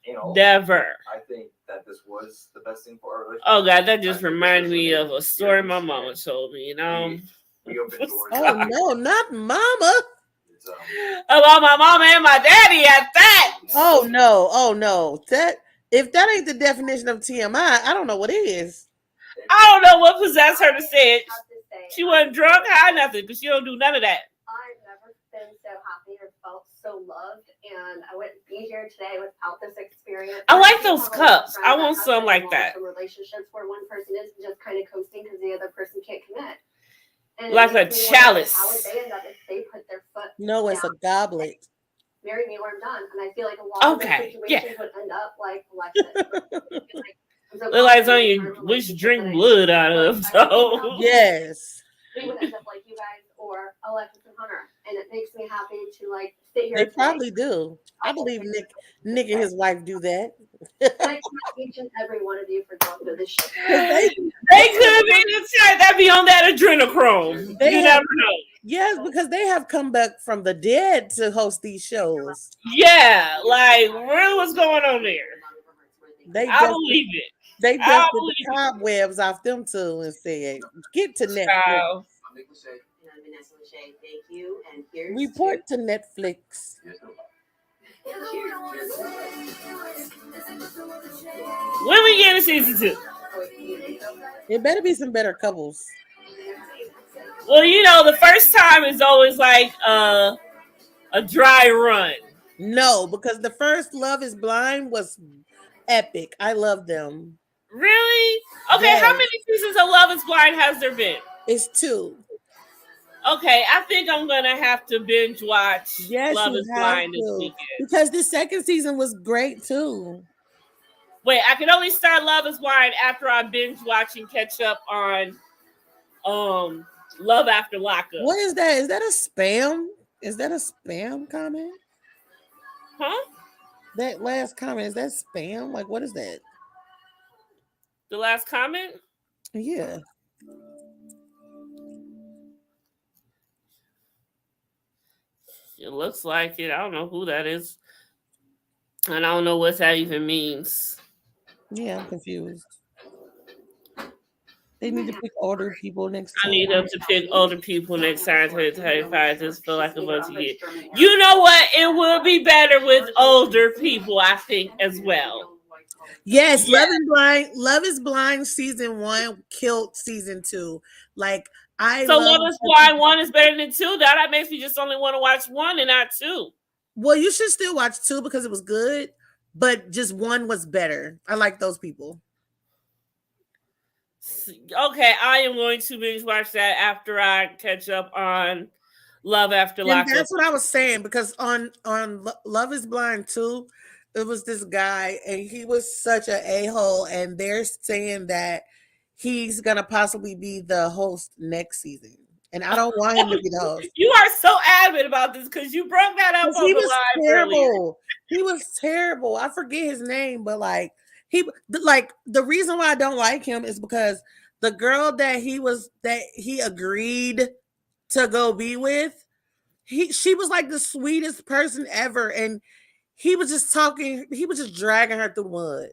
You know, never. I think that this was the best thing for our relationship. Oh god, that just reminded me of a story my mama told me. We opened doors. Oh no, not mama. It's, About my mama and my daddy at that. Oh no. That if that ain't the definition of TMI, I don't know what is. I don't know what possessed her to say it. She wasn't drunk, high, nothing, because she don't do none of that. I've never been so happy or felt so loved, and I wouldn't be here today without this experience. I like those have a lot of cups. friends I that want have some been like in that. long-term relationships where one person is just kind of coasting because the other person can't commit. And it Like a makes me wonder, chalice. how would they end up if they put their foot No, it's a down? goblet. Marry me or I'm done. And I feel like a lot Okay, of those yeah. situations would end up like Alexis. Look like something you wish drink blood out of. So Yes. We would end up like you guys or Alexis and Hunter. And it makes me happy to like sit here They today. probably do. I believe Nick and his wife do that. Thank you, each and every one of you for going through this shit. they could be the type that be on that adrenochrome. They You have- never know. Yes, because they have come back from the dead to host these shows. Yeah, like really what's going on there? I believe it. They I dusted believe the cobwebs off them two and said, "Get to Netflix." Child. And I'm Vanessa Lachey. Thank you. And here's Report to Netflix. When we get to season 2? It better be some better couples. Well, you know, the first time is always like a dry run. No, because the first Love is Blind was epic. I love them. Really? Okay, Yes. how many seasons of Love is Blind has there been? It's 2. Okay, I think I'm gonna have to binge watch Yes, Love you is have Blind this to. weekend. Because the second season was great too. Wait, I can only start Love is Blind after I binge watch and catch up on Love After Lockup. What is that? Is that a spam? Is that a spam comment? Huh? That last comment, is that spam? Like, what is that? The last comment? Yeah. It looks like it. I don't know who that is. And I don't know what that even means. Yeah, I'm confused. They need to pick older people next time. I need them to pick older people next time to 35. I just feel like a bunch of years. You know what? It will be better with older people, I think, as well. Yes, yeah. Love is Blind season 1 killed season 2. Like Love is Blind 1 is better than 2. That makes me just only want to watch 1 and not 2. Well, you should still watch 2 because it was good, but just 1 was better. I like those people. Okay, I am going to binge watch that after I catch up on Love After Lockup. And that's what I was saying, because on Love is Blind 2, it was this guy and he was such an a-hole, and they're saying that he's gonna possibly be the host next season. And I don't want him to be the host. You are so adamant about this because you brought that up on the live earlier. He was terrible. I forget his name, but like the reason why I don't like him is because the girl that he agreed to go be with, she was like the sweetest person ever, and he was just dragging her through the mud.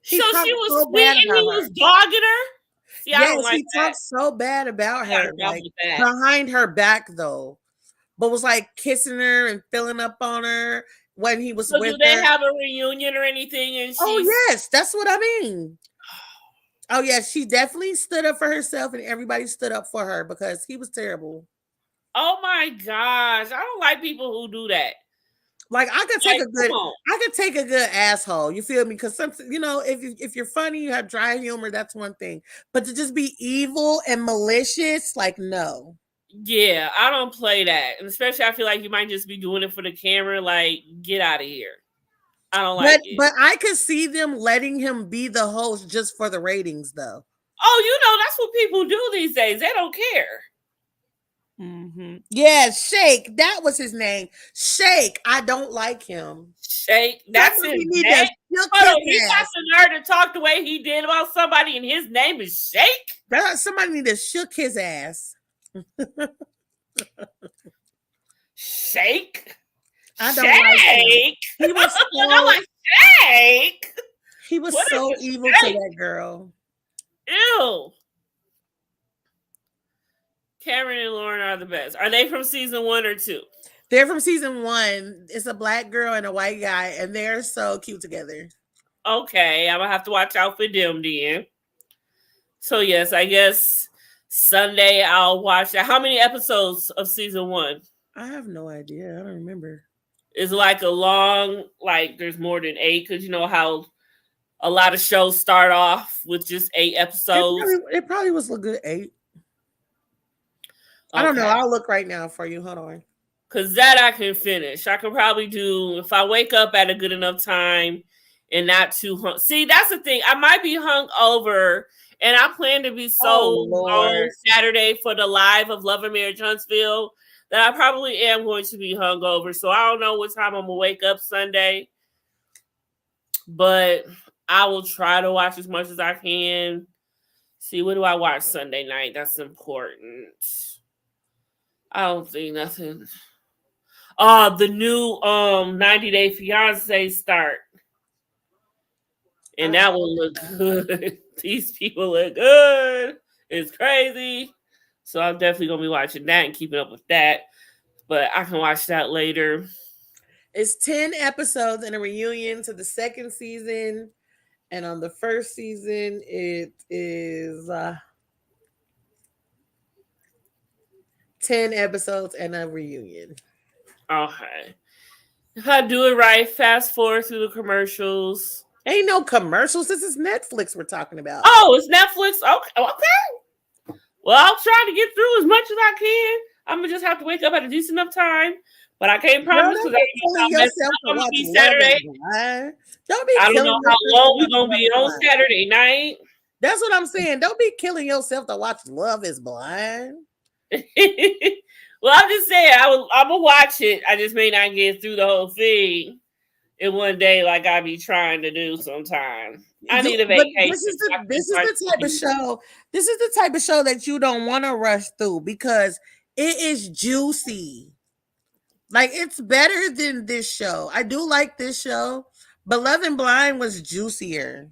So she was sweet and he was dogging her? See, yes, I don't like he talked so bad about her, like behind her back though, but was like kissing her and filling up on her when he was with her. Do they have a reunion or anything? And oh yes, that's what I mean. Oh yeah, she definitely stood up for herself, and everybody stood up for her because he was terrible. Oh my gosh, I don't like people who do that. Like I could take a good asshole. You feel me? Because something, if you're funny, you have dry humor, that's one thing. But to just be evil and malicious, like no. Yeah, I don't play that. And especially I feel like you might just be doing it for the camera. Like, get out of here. I don't like it. But I could see them letting him be the host just for the ratings, though. Oh, that's what people do these days. They don't care. Mm-hmm. Yeah, Shake. That was his name. Shake. I don't like him. Shake. That's his name. He got the nerve to talk the way he did about somebody, and his name is Shake. Somebody need to shook his ass. Shake. I don't like him. He was so Shake. He was so evil to that girl. Ew. Cameron and Lauren are the best. Are they from season 1 or 2? They're from season 1. It's a black girl and a white guy, and they're so cute together. Okay, I'm gonna have to watch out for them then. So yes, I guess Sunday I'll watch that. How many episodes of season 1? I have no idea. I don't remember. It's like a long, there's more than 8, because you know how a lot of shows start off with just 8 episodes. It probably was a good 8. I don't know. I'll look right now for you. Hold on. Because that I can finish. I can probably do, if I wake up at a good enough time and not too hung. See, that's the thing. I might be hung over, and I plan to be so long Saturday for the live of Love and Marriage Huntsville that I probably am going to be hung over. So I don't know what time I'm going to wake up Sunday. But I will try to watch as much as I can. See, what do I watch Sunday night? That's important. I don't think nothing. The new 90 Day Fiance start. And that will look good. These people look good. It's crazy. So I'm definitely gonna be watching that and keeping up with that. But I can watch that later. It's 10 episodes and a reunion to the second season. And on the first season, it is 10 episodes and a reunion. Okay. If I do it right, fast forward through the commercials. Ain't no commercials. This is Netflix we're talking about. Oh, it's Netflix? Okay. Well, I'll try to get through as much as I can. I'm going to just have to wake up at a decent enough time. But I can't promise because I'm going to be Saturday. Don't be I don't know how long we're going to be on Saturday night. That's what I'm saying. Don't be killing yourself to watch Love is Blind. Well, I'm just saying, I'm going to watch it. I just may not get through the whole thing in one day like I be trying to do sometimes. I need a vacation. This is the type of show. This is the type of show that you don't want to rush through because it is juicy. Like, it's better than this show. I do like this show, but Love and Blind was juicier.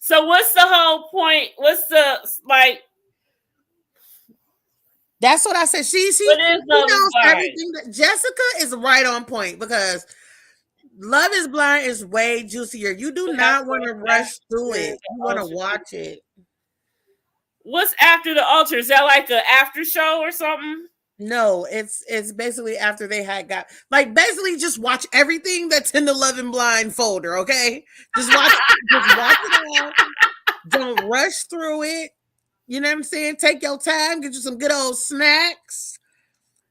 So what's the whole point? What's the, like... That's what I said. She knows everything. Jessica is right on point because Love is Blind is way juicier. You do not want to rush through it. You want to watch it. What's after the altar? Is that like an after show or something? No, it's basically after they had got basically just watch everything that's in the Love and Blind folder, okay? Just watch it all. Don't rush through it. You know what I'm saying? Take your time, get you some good old snacks.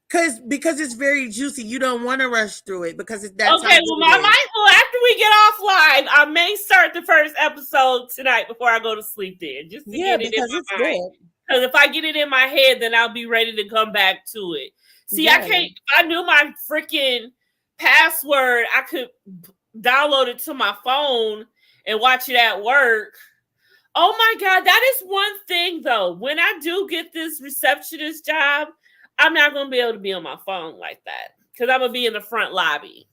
Because it's very juicy. You don't want to rush through it because that's okay. Well, after we get off live, I may start the first episode tonight before I go to sleep. Then just to get it in my mind. Because if I get it in my head, then I'll be ready to come back to it. See, I can't. If I knew my freaking password, I could download it to my phone and watch it at work. Oh my God, that is one thing though. When I do get this receptionist job, I'm not going to be able to be on my phone like that because I'm going to be in the front lobby.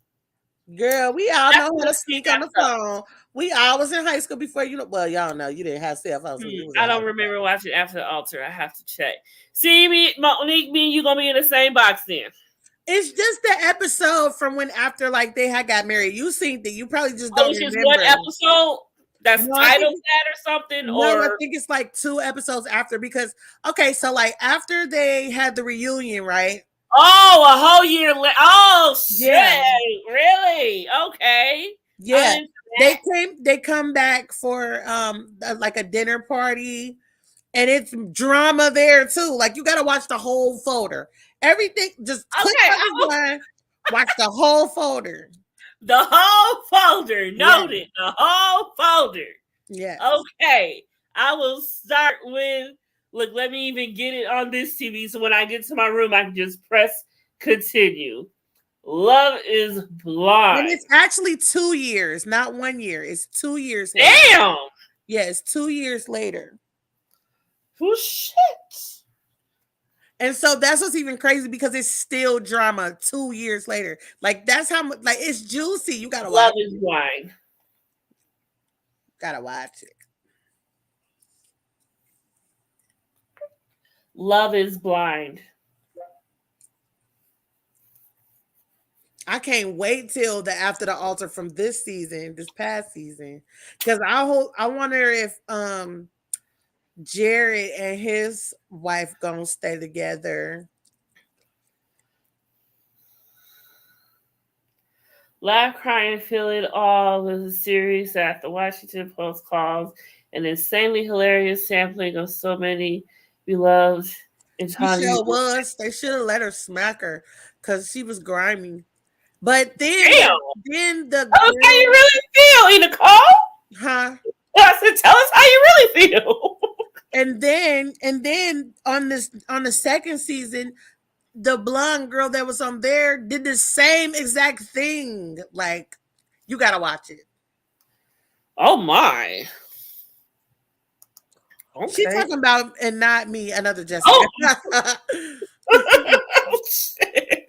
Girl, we all know how to speak on the phone. We all was in high school before y'all know you didn't have cell phones. I don't remember watching After the Altar. I have to check. See, Monique, me and you going to be in the same box then. It's just the episode from when after they had got married. You seen that. You probably just don't remember. It's just one episode? That's titled that or something? No, I think it's 2 episodes after because, okay, so after they had the reunion, right? Oh, a whole year later. Oh, shit. Yeah. Really? Okay. Yeah. They come back for a dinner party and it's drama there too. You got to watch the whole folder. Everything, just click on watch the whole folder. The whole folder. Noted. Yeah. The whole folder. Yeah. Okay. I will start with, look, let me even get it on this TV. So when I get to my room, I can just press continue. Love is Blind. And it's actually 2 years, not 1 year. It's 2 years later. Damn. Yeah, it's 2 years later. Oh, shit. And so that's what's even crazy because it's still drama 2 years later. That's how much, it's juicy. You gotta watch it. Love is Blind. Gotta watch it. Love is Blind. I can't wait till the After the Altar from this past season. Because I wonder if Jared and his wife gonna stay together. Laugh, cry, and feel it all was a series that the Washington Post calls an insanely hilarious sampling of so many beloved She sure was. They should have let her smack her because she was grimy. But then the tell us how you really feel, Nicole. Huh? I said, tell us how you really feel. And then on the second season, the blonde girl that was on there did the same exact thing. You gotta watch it. Oh my. Okay. She's talking about, and not me, another Jessica. Oh shit.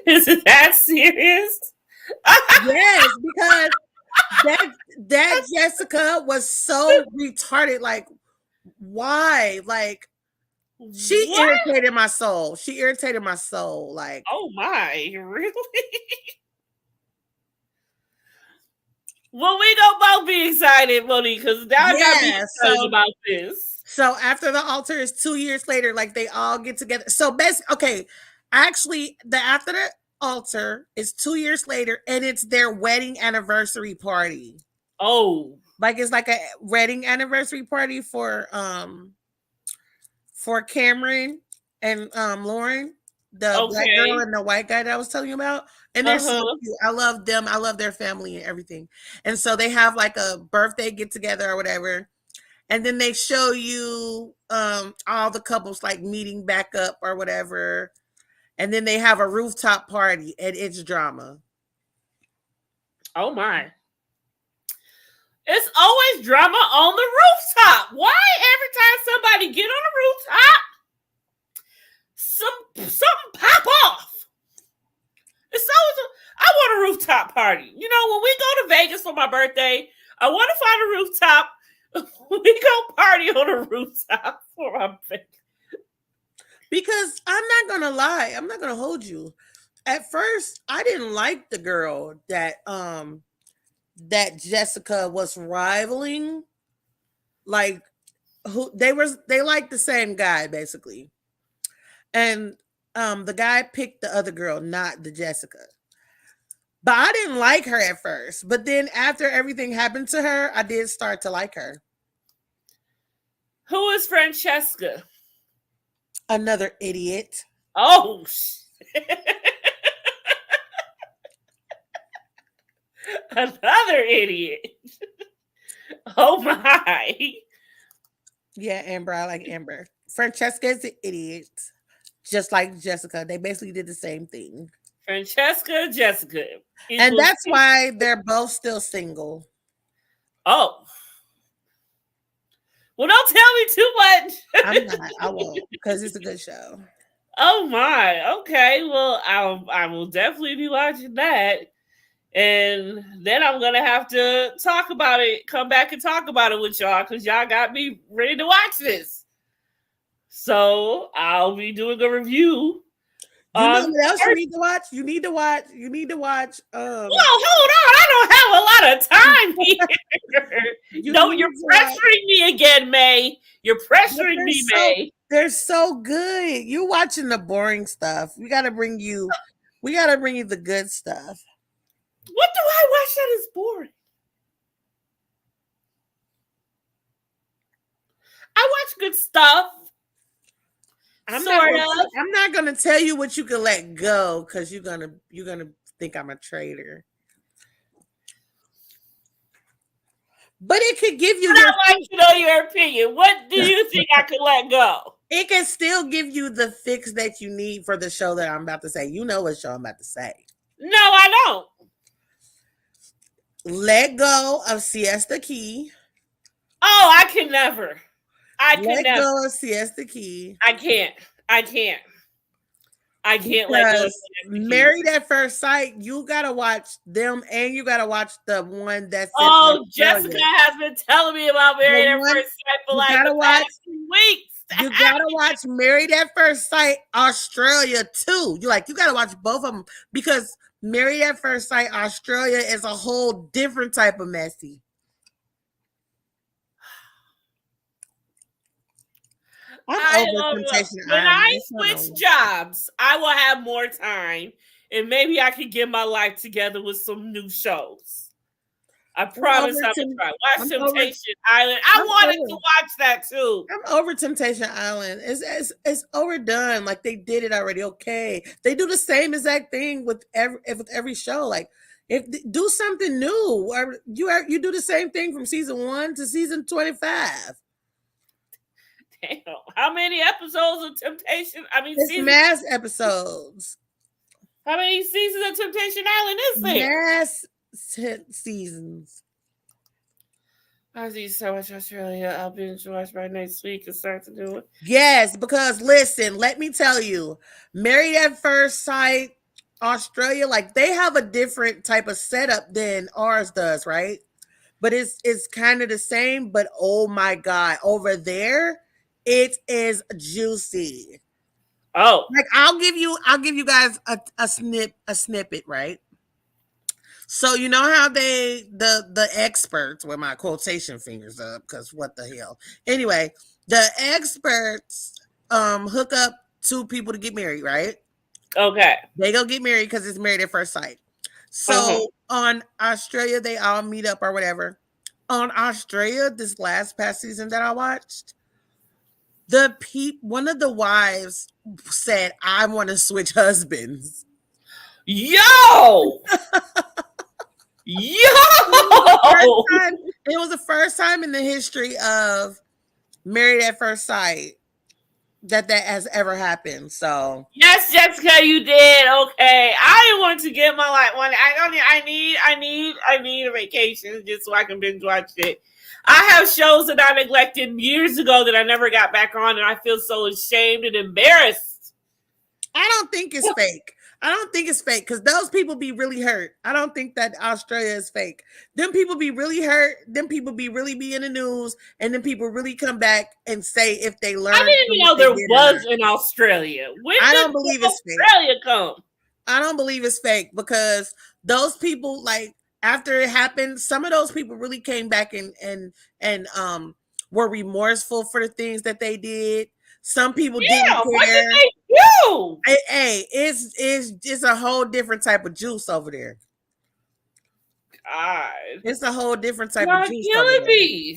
Is it that serious? Yes, because that Jessica was so retarded. Like, why? Like, she What? irritated my soul. She irritated my soul. Like, oh my, really? Well, we gonna both be excited, Monique, because now I gotta be excited about this. So after the altar is 2 years later, like they all get together. So basically, okay, actually, after the altar is 2 years later, and it's their wedding anniversary party. Oh, like it's like a wedding anniversary party for Cameron and Lauren, the black girl and the white guy that I was telling you about. And they're so cute. I love them. I love their family and everything. And so they have like a birthday get together or whatever. And then they show you all the couples like meeting back up or whatever. And then they have a rooftop party and it's drama. Oh my. It's always drama on the rooftop. Why every time somebody get on the rooftop, something pop off? It's always I want a rooftop party. You know, when we go to Vegas for my birthday, I want to find a rooftop. We go party on a rooftop for my birthday. Because I'm not gonna lie, I'm not gonna hold you. At first, I didn't like the girl that Jessica was rivaling. Like, who they liked the same guy basically, and the guy picked the other girl, not the Jessica. But I didn't like her at first. But then after everything happened to her, I did start to like her. Who is Francesca? Another idiot. Oh, another idiot. Oh my. Yeah, Amber. I like Amber. Francesca is an idiot. Just like Jessica. They basically did the same thing. Francesca, Jessica. And that's why they're both still single. Oh. Well, don't tell me too much. I'm not. I won't, because it's a good show. Oh my. Okay. Well, I will definitely be watching that. And then I'm gonna have to talk about it, come back and talk about it with y'all, because y'all got me ready to watch this. So I'll be doing a review. You know what else you need to watch? You need to watch. Whoa, hold on! I don't have a lot of time here. You're pressuring me again, May. You're pressuring me, May. They're so good. You're watching the boring stuff. We gotta bring you the good stuff. What do I watch that is boring? I watch good stuff. I'm not gonna tell you what you can let go, because you're gonna think I'm a traitor. But it could give you. I'd like to know your opinion. What do you think I could let go? It can still give you the fix that you need for the show that I'm about to say. You know what show I'm about to say. No, I don't. Let go of Siesta Key. Oh, I can never. Let go of Siesta Key. I can't Because let go of Siesta Key. Married at First Sight, you gotta watch them, and you gotta watch the one that's. Oh, Jessica has been telling me about Married at First Sight for like the past 2 weeks. You gotta watch Married at First Sight Australia too. You gotta watch both of them, because Married at First Sight Australia is a whole different type of messy. When I switch jobs, I will have more time, and maybe I can get my life together with some new shows. I promise I'm gonna try. Watch Temptation Island. I wanted to watch that too. I'm over Temptation Island. It's overdone. Like, they did it already. Okay, they do the same exact thing with every show. Like, do something new. Or you do the same thing from season 1 to season 25. Damn. How many episodes of Temptation? It's mass episodes. How many seasons of Temptation Island is there? Mass seasons. I see so much Australia. I'll binge watch by next week and start to do it. Yes, because listen, let me tell you, Married at First Sight Australia, like they have a different type of setup than ours does, right? But it's kind of the same, but oh my god, over there it is juicy. Oh, Like I'll give you guys a snippet, right? So you know how the experts with my quotation fingers up, because what the hell. Anyway, the experts hook up two people to get married, right? okay. They go get married because it's married at first sight. Uh-huh. So on Australia, they all meet up or whatever. On Australia, this last past season that I watched, one of the wives said, "I want to switch husbands." Yo! Yo! It was the first time in the history of Married at First Sight that has ever happened. So Yes, Jessica, you did. Okay, I want to get my like one. I need a vacation just so I can binge watch it. I have shows that I neglected years ago that I never got back on, and I feel so ashamed and embarrassed. I don't think it's fake. I don't think it's fake because those people be really hurt. I don't think that Australia is fake. Them people be really hurt. Them people be in the news, and then people really come back and say if they learned. I didn't even know there was in Australia. When I did don't believe it's fake. Australia come? I don't believe it's fake because those people, like after it happened, some of those people really came back and were remorseful for the things that they did. Some people didn't care. What did they do? Hey, it's a whole different type of juice over there. God, it's a whole different type of juice over there.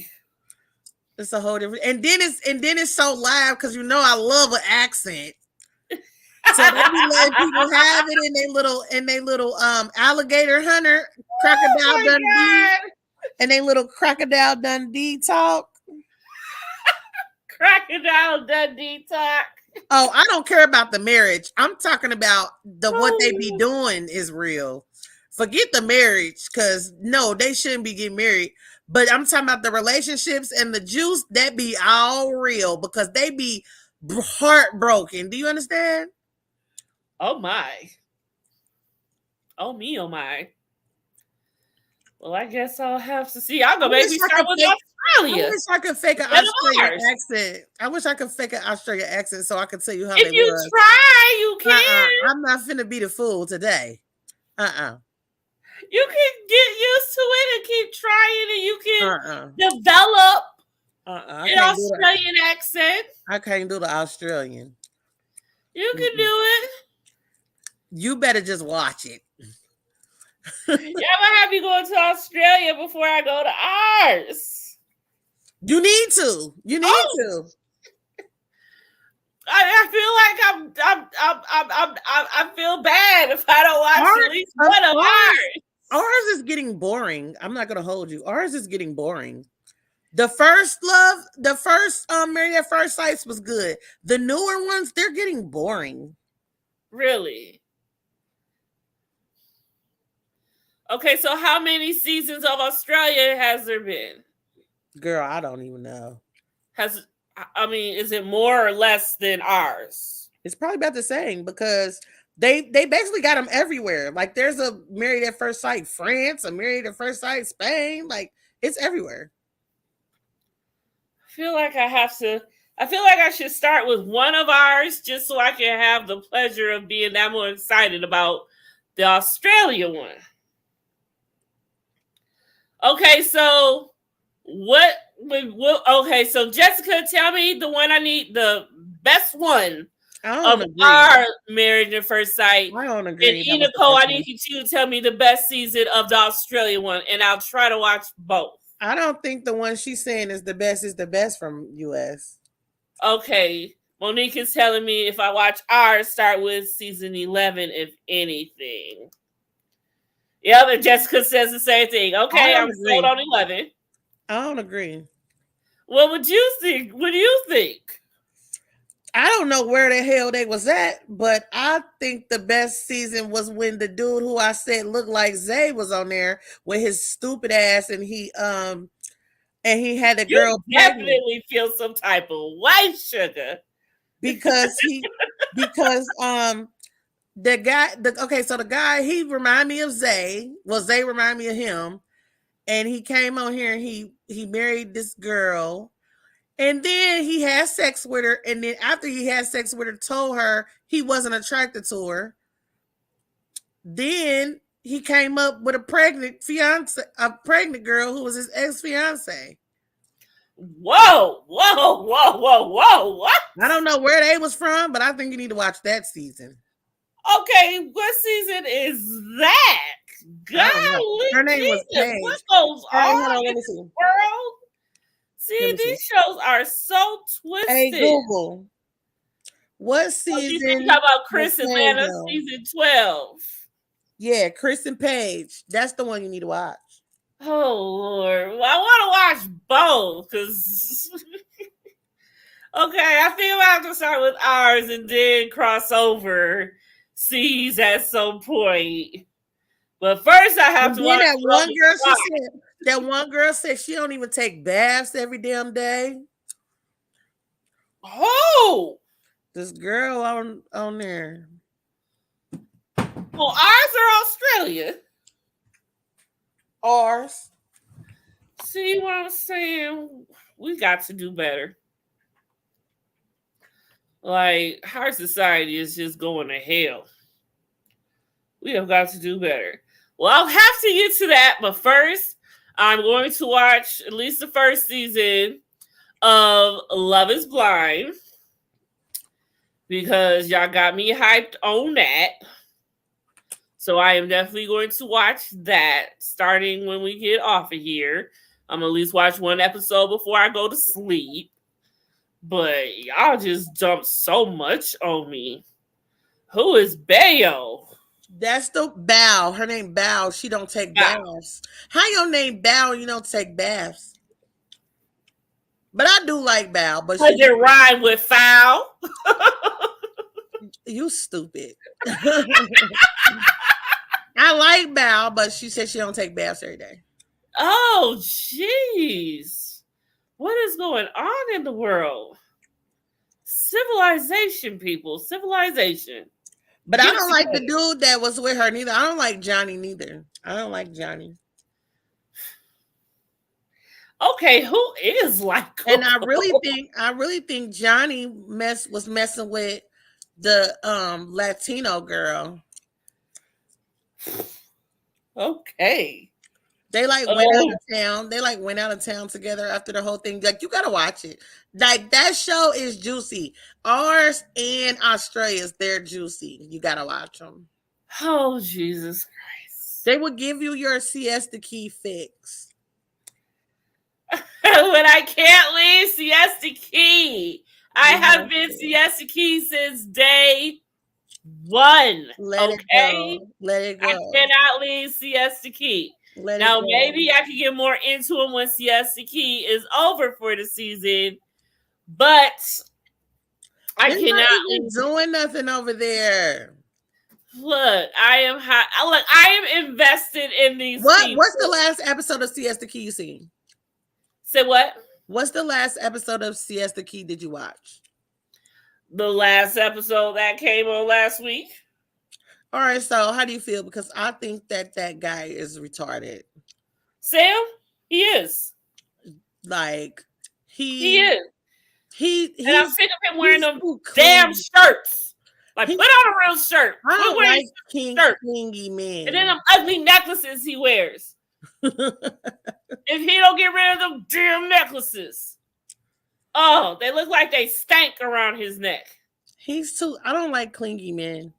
It's a whole different, and then it's so loud because you know I love an accent. So they be letting people have it in they little alligator hunter crocodile Dundee and they little crocodile Dundee talk. Crocodile Dundee talk. Oh, I don't care about the marriage. I'm talking about what they be doing is real. Forget the marriage, because no, they shouldn't be getting married. But I'm talking about the relationships and the juice that be all real because they be heartbroken. Do you understand? Oh my. Oh me, oh my. Well, I guess I'll have to see. I'll go maybe start with Australia. I wish I could fake an Australian accent. I wish I could fake an Australian accent so I could tell you how they was. If you try, you can. I'm not finna be the fool today. You can get used to it and keep trying, and you can develop an Australian accent. I can't do the Australian. You can do it. You better just watch it. Yeah, I'm gonna have you going to Australia before I go to ours. You need to. You need to. I feel like I feel bad if I don't watch at least one of ours. Ours is getting boring. I'm not gonna hold you. Ours is getting boring. The first Married at First Sight was good. The newer ones, they're getting boring. Really? Okay, so how many seasons of Australia has there been? Girl, I don't even know. Is it more or less than ours? It's probably about the same because they basically got them everywhere. Like there's a Married at First Sight France, a Married at First Sight Spain. Like it's everywhere. I feel like I should start with one of ours just so I can have the pleasure of being that more excited about the Australia one. Okay, so okay, so Jessica, tell me the one I need, the best one of our Married at First Sight. I don't agree. And Nicole, I need you to tell me the best season of the Australia one, and I'll try to watch both. I don't think the one she's saying is the best from US. Okay. Monique is telling me if I watch ours, start with season 11, if anything. Yeah, but Jessica says the same thing. Okay, I'm sold on 11. I don't agree. What would you think? What do you think? I don't know where the hell they was at, but I think the best season was when the dude who I said looked like Zay was on there with his stupid ass, and he had a girl. You definitely feel some type of white sugar because The guy, he remind me of Zay. Well, Zay remind me of him. And he came on here and he married this girl. And then he had sex with her. And then after he had sex with her, told her he wasn't attracted to her. Then he came up with a pregnant girl who was his ex-fiance. Whoa. What? I don't know where they was from, but I think you need to watch that season. Okay, what season is that? Golly, her name was Jesus, Paige. what goes Hold on on, in let me this see. world? See, these shows are so twisted. Hey, Google. What season? You think about Chris was Atlanta, Paige on? season 12. Yeah, Chris and Paige. That's the one you need to watch. Oh, Lord. Well, I want to watch both because... Okay, I think I'm going to have to start with ours and then cross over C's at some point. But first I have to watch that one girl said she don't even take baths every damn day. Oh! This girl on there. Well, ours or Australia? Ours. See what I'm saying? We got to do better. Like, our society is just going to hell. We have got to do better. Well, I'll have to get to that, but first, I'm going to watch at least the first season of Love is Blind because y'all got me hyped on that. So I am definitely going to watch that starting when we get off of here. I'm going to at least watch one episode before I go to sleep. But y'all just dumped so much on me. Who is Bayo? That's the Bow. Her name Bow. She don't take baths. How your name Bow and you don't take baths? But I do like Bow. But does it rhyme with foul? You stupid. I like Bow, but she said she don't take baths every day. Oh, jeez. What is going on in the world? Civilization, people. Civilization. But I don't like the dude that was with her neither. I don't like Johnny neither. I don't like Johnny. Okay, who is like? And I really think Johnny was messing with the Latino girl. Okay. They went out of town. They went out of town together after the whole thing. Like, you gotta watch it. Like, that show is juicy. Ours and Australia's, they're juicy. You gotta watch them. Oh, Jesus Christ. They will give you your siesta key fix. When I can't leave Siesta Key. I have been Siesta Key since day one. Let it go. I cannot leave Siesta Key. Now, maybe I can get more into them when Siesta Key is over for the season, but I cannot even doing nothing over there. Look, I am invested in these people. What's the last episode of Siesta Key you seen? Say what? What's the last episode of Siesta Key did you watch? The last episode that came on last week. All right, so how do you feel? Because I think that guy is retarded. Sam, he is. Like, he is. And I'm sick of him wearing them damn shirts. Like, put on a real shirt. I don't like clingy men. And then them ugly necklaces he wears. If he don't get rid of them damn necklaces. Oh, they look like they stank around his neck. I don't like clingy men.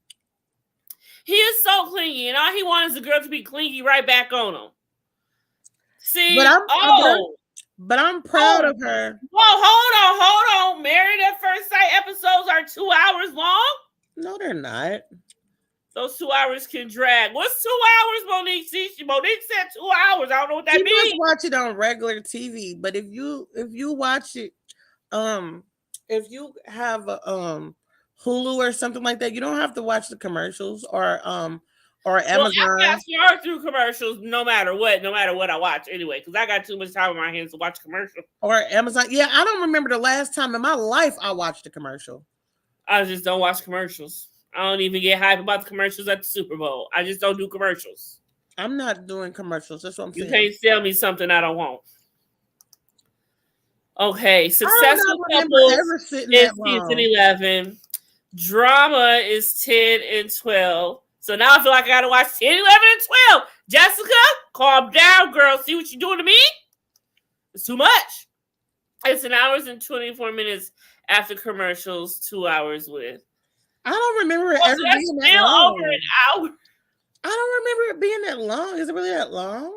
He is so clingy, and all he wants is the girl to be clingy right back on him. See? But I'm proud of her. Whoa, hold on. Married at First Sight episodes are 2 hours long? No, they're not. Those 2 hours can drag. What's 2 hours, Monique? See, Monique said 2 hours. I don't know what that means. You must watch it on regular TV. But if you watch it, if you have a Hulu or something like that, you don't have to watch the commercials or Amazon. Well, I got through commercials no matter what I watch anyway, because I got too much time on my hands to watch commercials. Or Amazon. Yeah, I don't remember the last time in my life I watched a commercial. I just don't watch commercials. I don't even get hype about the commercials at the Super Bowl. I just don't do commercials. I'm not doing commercials. That's what I'm saying. You can't sell me something I don't want. Okay, I successful don't remember couples ever sitting is that season long. 11. Drama is 10 and 12. So now I feel like I gotta watch 10, 11, and 12. Jessica, calm down, girl. See what you're doing to me? It's too much. It's an hour and 24 minutes after commercials, 2 hours with. I don't remember it Oh, ever so that's being that still long. over an hour. I don't remember it being that long. Is it really that long?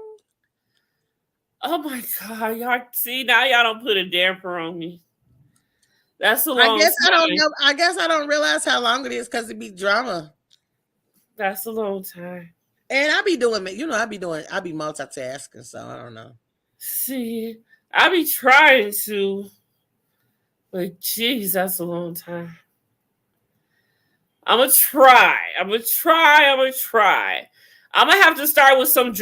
Oh my God, y'all see now y'all don't put a damper on me. That's a long time. I don't know. I guess I don't realize how long it is because it be drama. That's a long time. And I be doing, I be multitasking, so I don't know. See, I be trying to, but geez, that's a long time. I'm gonna try. I'm gonna have to start with some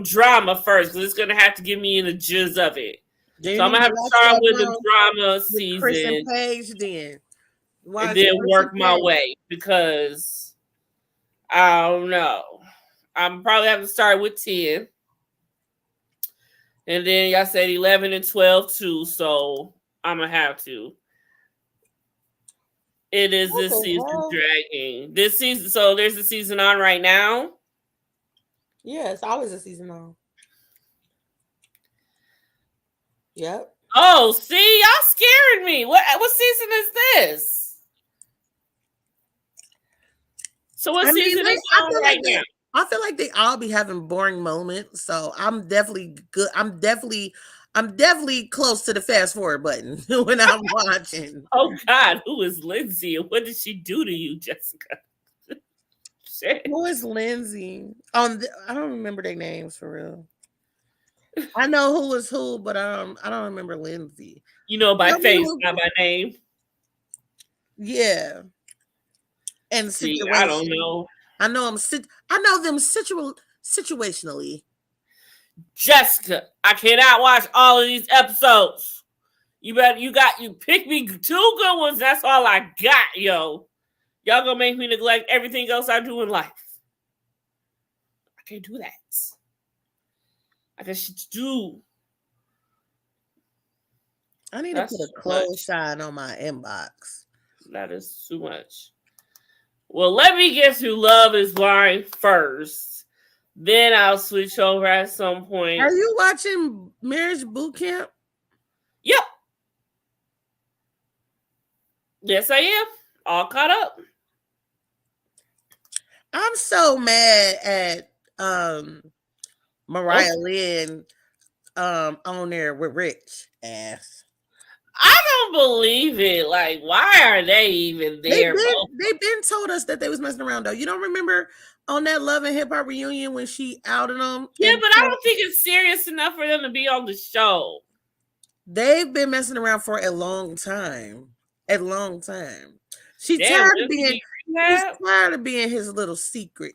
drama first, because it's gonna have to get me in the jizz of it. So I'm gonna have to start with the drama season, Chris and Paige, then and then work my way, because I don't know. I'm probably have to start with 10, and then y'all said 11 and 12 too. So I'm gonna have to. It is this season dragging. This season, so there's a season on right now. Yeah, it's always a season on. Yep. Oh, see, y'all scaring me. What season is this? So what season is on right now? I feel like they all be having boring moments, so I'm definitely good. I'm definitely close to the fast forward button when I'm watching. Oh God, who is Lindsay and what did she do to you, Jessica? Shit. Who is Lindsay? I don't remember their names for real. I know who is who, but I don't remember Lindsay. You know by face, not by name. Yeah. And see, I don't know. I know them situationally. Jessica, I cannot watch all of these episodes. You pick me 2 good ones. That's all I got, yo. Y'all gonna make me neglect everything else I do in life. I can't do that. I got shit to do. I need to put a close sign on my inbox. That is too much. Well, let me get through Love is Blind first. Then I'll switch over at some point. Are you watching Marriage Boot Camp? Yep. Yes, I am. All caught up. I'm so mad at Mariah Lynn on there with Rich ass. I don't believe it. Like, why are they even there? They've been told us that they was messing around though. You don't remember on that Love and Hip Hop reunion when she outed them? Yeah, but I don't think it's serious enough for them to be on the show. They've been messing around for a long time. She's tired of being his little secret.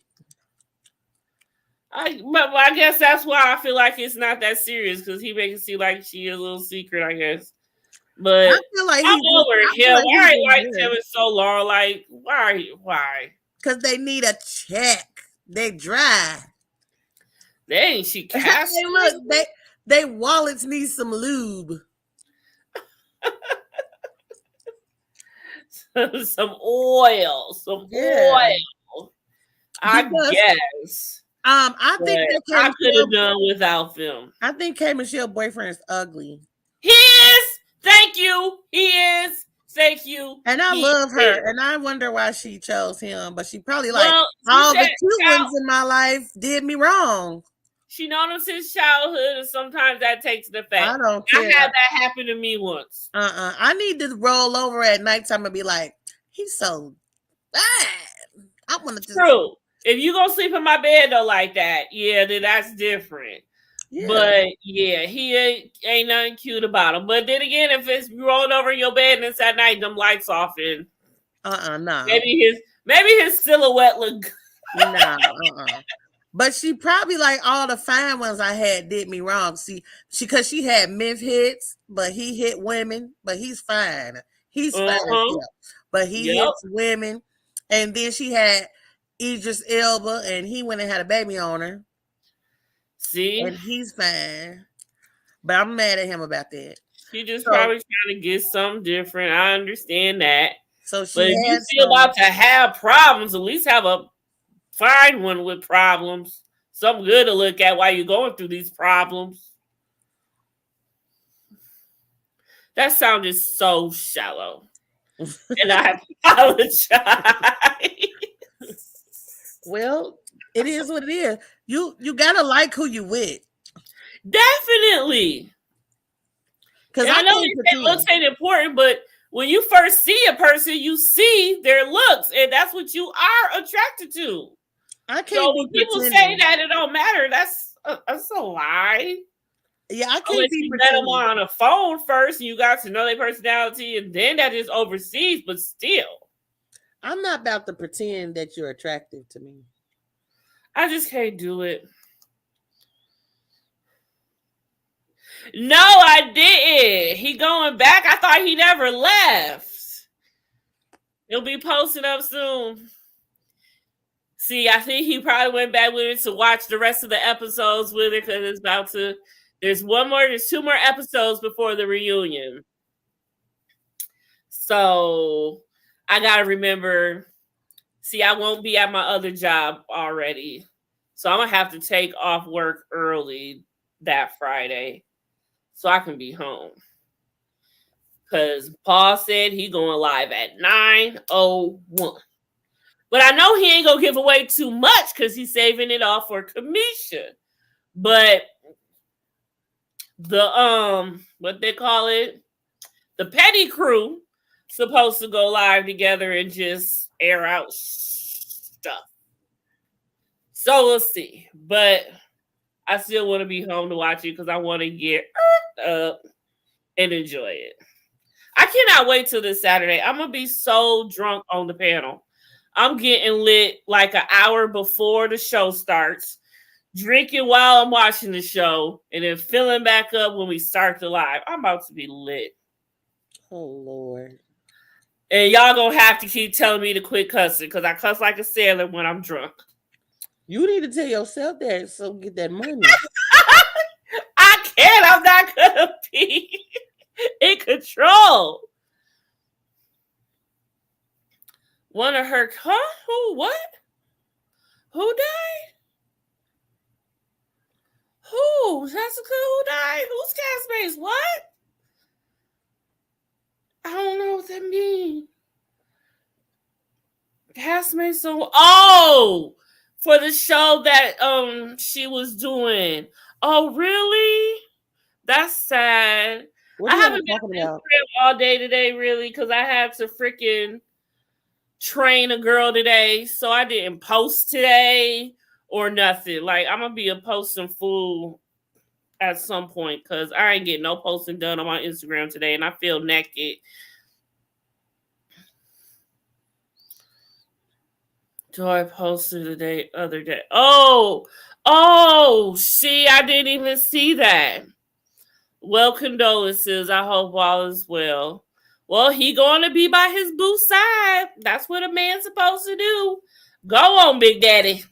But I guess that's why I feel like it's not that serious, because he makes it seem like she is a little secret, I guess. But I feel like I'm over him. Why like him so long? Like, why? Because they need a check. They dry. Dang, she cast. Hey, look, they wallets need some lube. Some oil. I guess. I think I could have done without them. I think K. Michelle's boyfriend is ugly. He is. Thank you. He is. Thank you. And I love her. And I wonder why she chose him. But she probably all the cute ones in my life did me wrong. She known him since childhood, and sometimes that takes the effect. I don't care. I had that happen to me once. I need to roll over at nighttime and be like, he's so bad. I want to just. True. If you gonna sleep in my bed though like that, yeah, then that's different. Yeah. But yeah, he ain't nothing cute about him. But then again, if it's rolling over in your bed and it's at night, them lights off and no. Maybe his silhouette look good. No, But she probably like all the fine ones I had did me wrong. See, because she had myth hits, but he hit women, but he's fine. He's fine, but he hits women. And then she had Idris Elba, and he went and had a baby on her. See? And he's fine. But I'm mad at him about that. She just So- probably trying to get something different. I understand that. So But if she you had feel some. about to have problems, at least have a fine one with problems. Something good to look at while you're going through these problems. That sounded so shallow. And I apologize. Well, it is what it is. You gotta like who you with. Definitely. Because I know they say looks ain't important, but when you first see a person, you see their looks, and that's what you are attracted to. I can't So be when people say pretending. that it don't matter, that's a lie. Yeah, I can't Unless be you met them pretending. on a phone first, and you got to know their personality, and then that is overseas. But still, I'm not about to pretend that you're attractive to me. I just can't do it. No, I didn't. He going back. I thought he never left. He'll be posting up soon. See, I think he probably went back with it to watch the rest of the episodes with it because it's about to. There's 2 more episodes before the reunion. So I gotta remember. See, I won't be at my other job already. So I'm gonna have to take off work early that Friday so I can be home. Because Paul said he going live at 9:01. But I know he ain't gonna give away too much because he's saving it all for commission. But the what they call it, the petty crew supposed to go live together and just air out stuff. So we'll see. But I still want to be home to watch it because I want to get up and enjoy it. I cannot wait till this Saturday. I'm gonna be so drunk on the panel. I'm getting lit like an hour before the show starts, drinking while I'm watching the show, and then filling back up when we start the live. I'm about to be lit. Oh, Lord. And y'all gonna have to keep telling me to quit cussing because I cuss like a sailor when I'm drunk. You need to tell yourself that so get that money. I can't. I'm not gonna be in control. One of her, huh? Who? What? Who died? Who? Jessica? Who died? Who's castmates? What? I don't know what that means. Castmates. So, for the show that she was doing. Oh, really? That's sad. What I are you haven't been talking on about? Instagram all day today, really, because I had to freaking train a girl today, so I didn't post today or nothing. Like, I'm gonna be a posting fool at some point because I ain't getting no posting done on my Instagram today, and I feel naked. Joy posted the other day. Oh, see, I didn't even see that. Well, condolences. I hope all is well. Well, he going to be by his boo side. That's what a man's supposed to do. Go on, Big Daddy.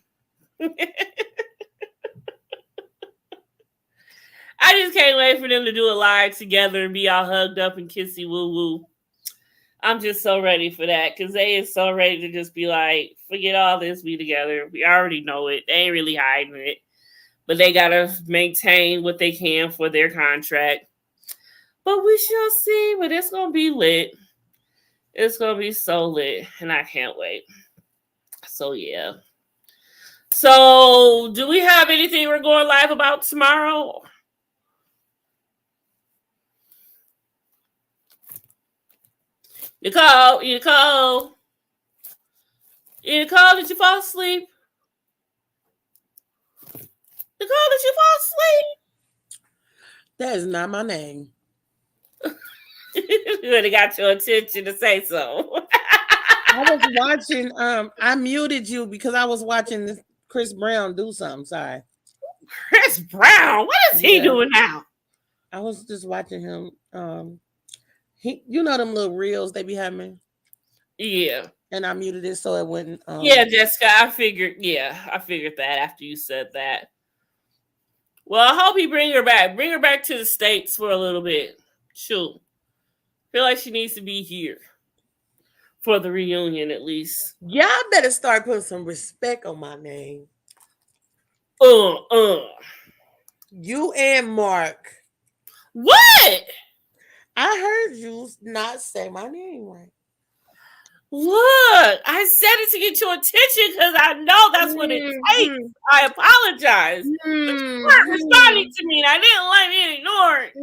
I just can't wait for them to do a live together and be all hugged up and kissy woo woo. I'm just so ready for that because they is so ready to just be like, forget all this, be together. We already know it. They ain't really hiding it. But they got to maintain what they can for their contract. But we shall see. But it's going to be lit. It's going to be so lit. And I can't wait. So, yeah. So, do we have anything we're going live about tomorrow? Nicole, did you fall asleep? Nicole, did you fall asleep? That is not my name. You would have got your attention to say so. I was watching, I muted you because I was watching Chris Brown do something. Sorry. Chris Brown? What is he doing now? I was just watching him. He, you know them little reels they be having? Yeah. And I muted it so it wouldn't. Yeah, Jessica, I figured that after you said that. Well, I hope you bring her back. Bring her back to the States for a little bit. Shoot. Feel like she needs to be here. For the reunion, at least. Y'all better start putting some respect on my name. You and Mark. What? I heard you not say my name right. Look, I said it to get your attention because I know that's what it takes. I apologize. But you weren't responding to me, and I didn't let me ignore it.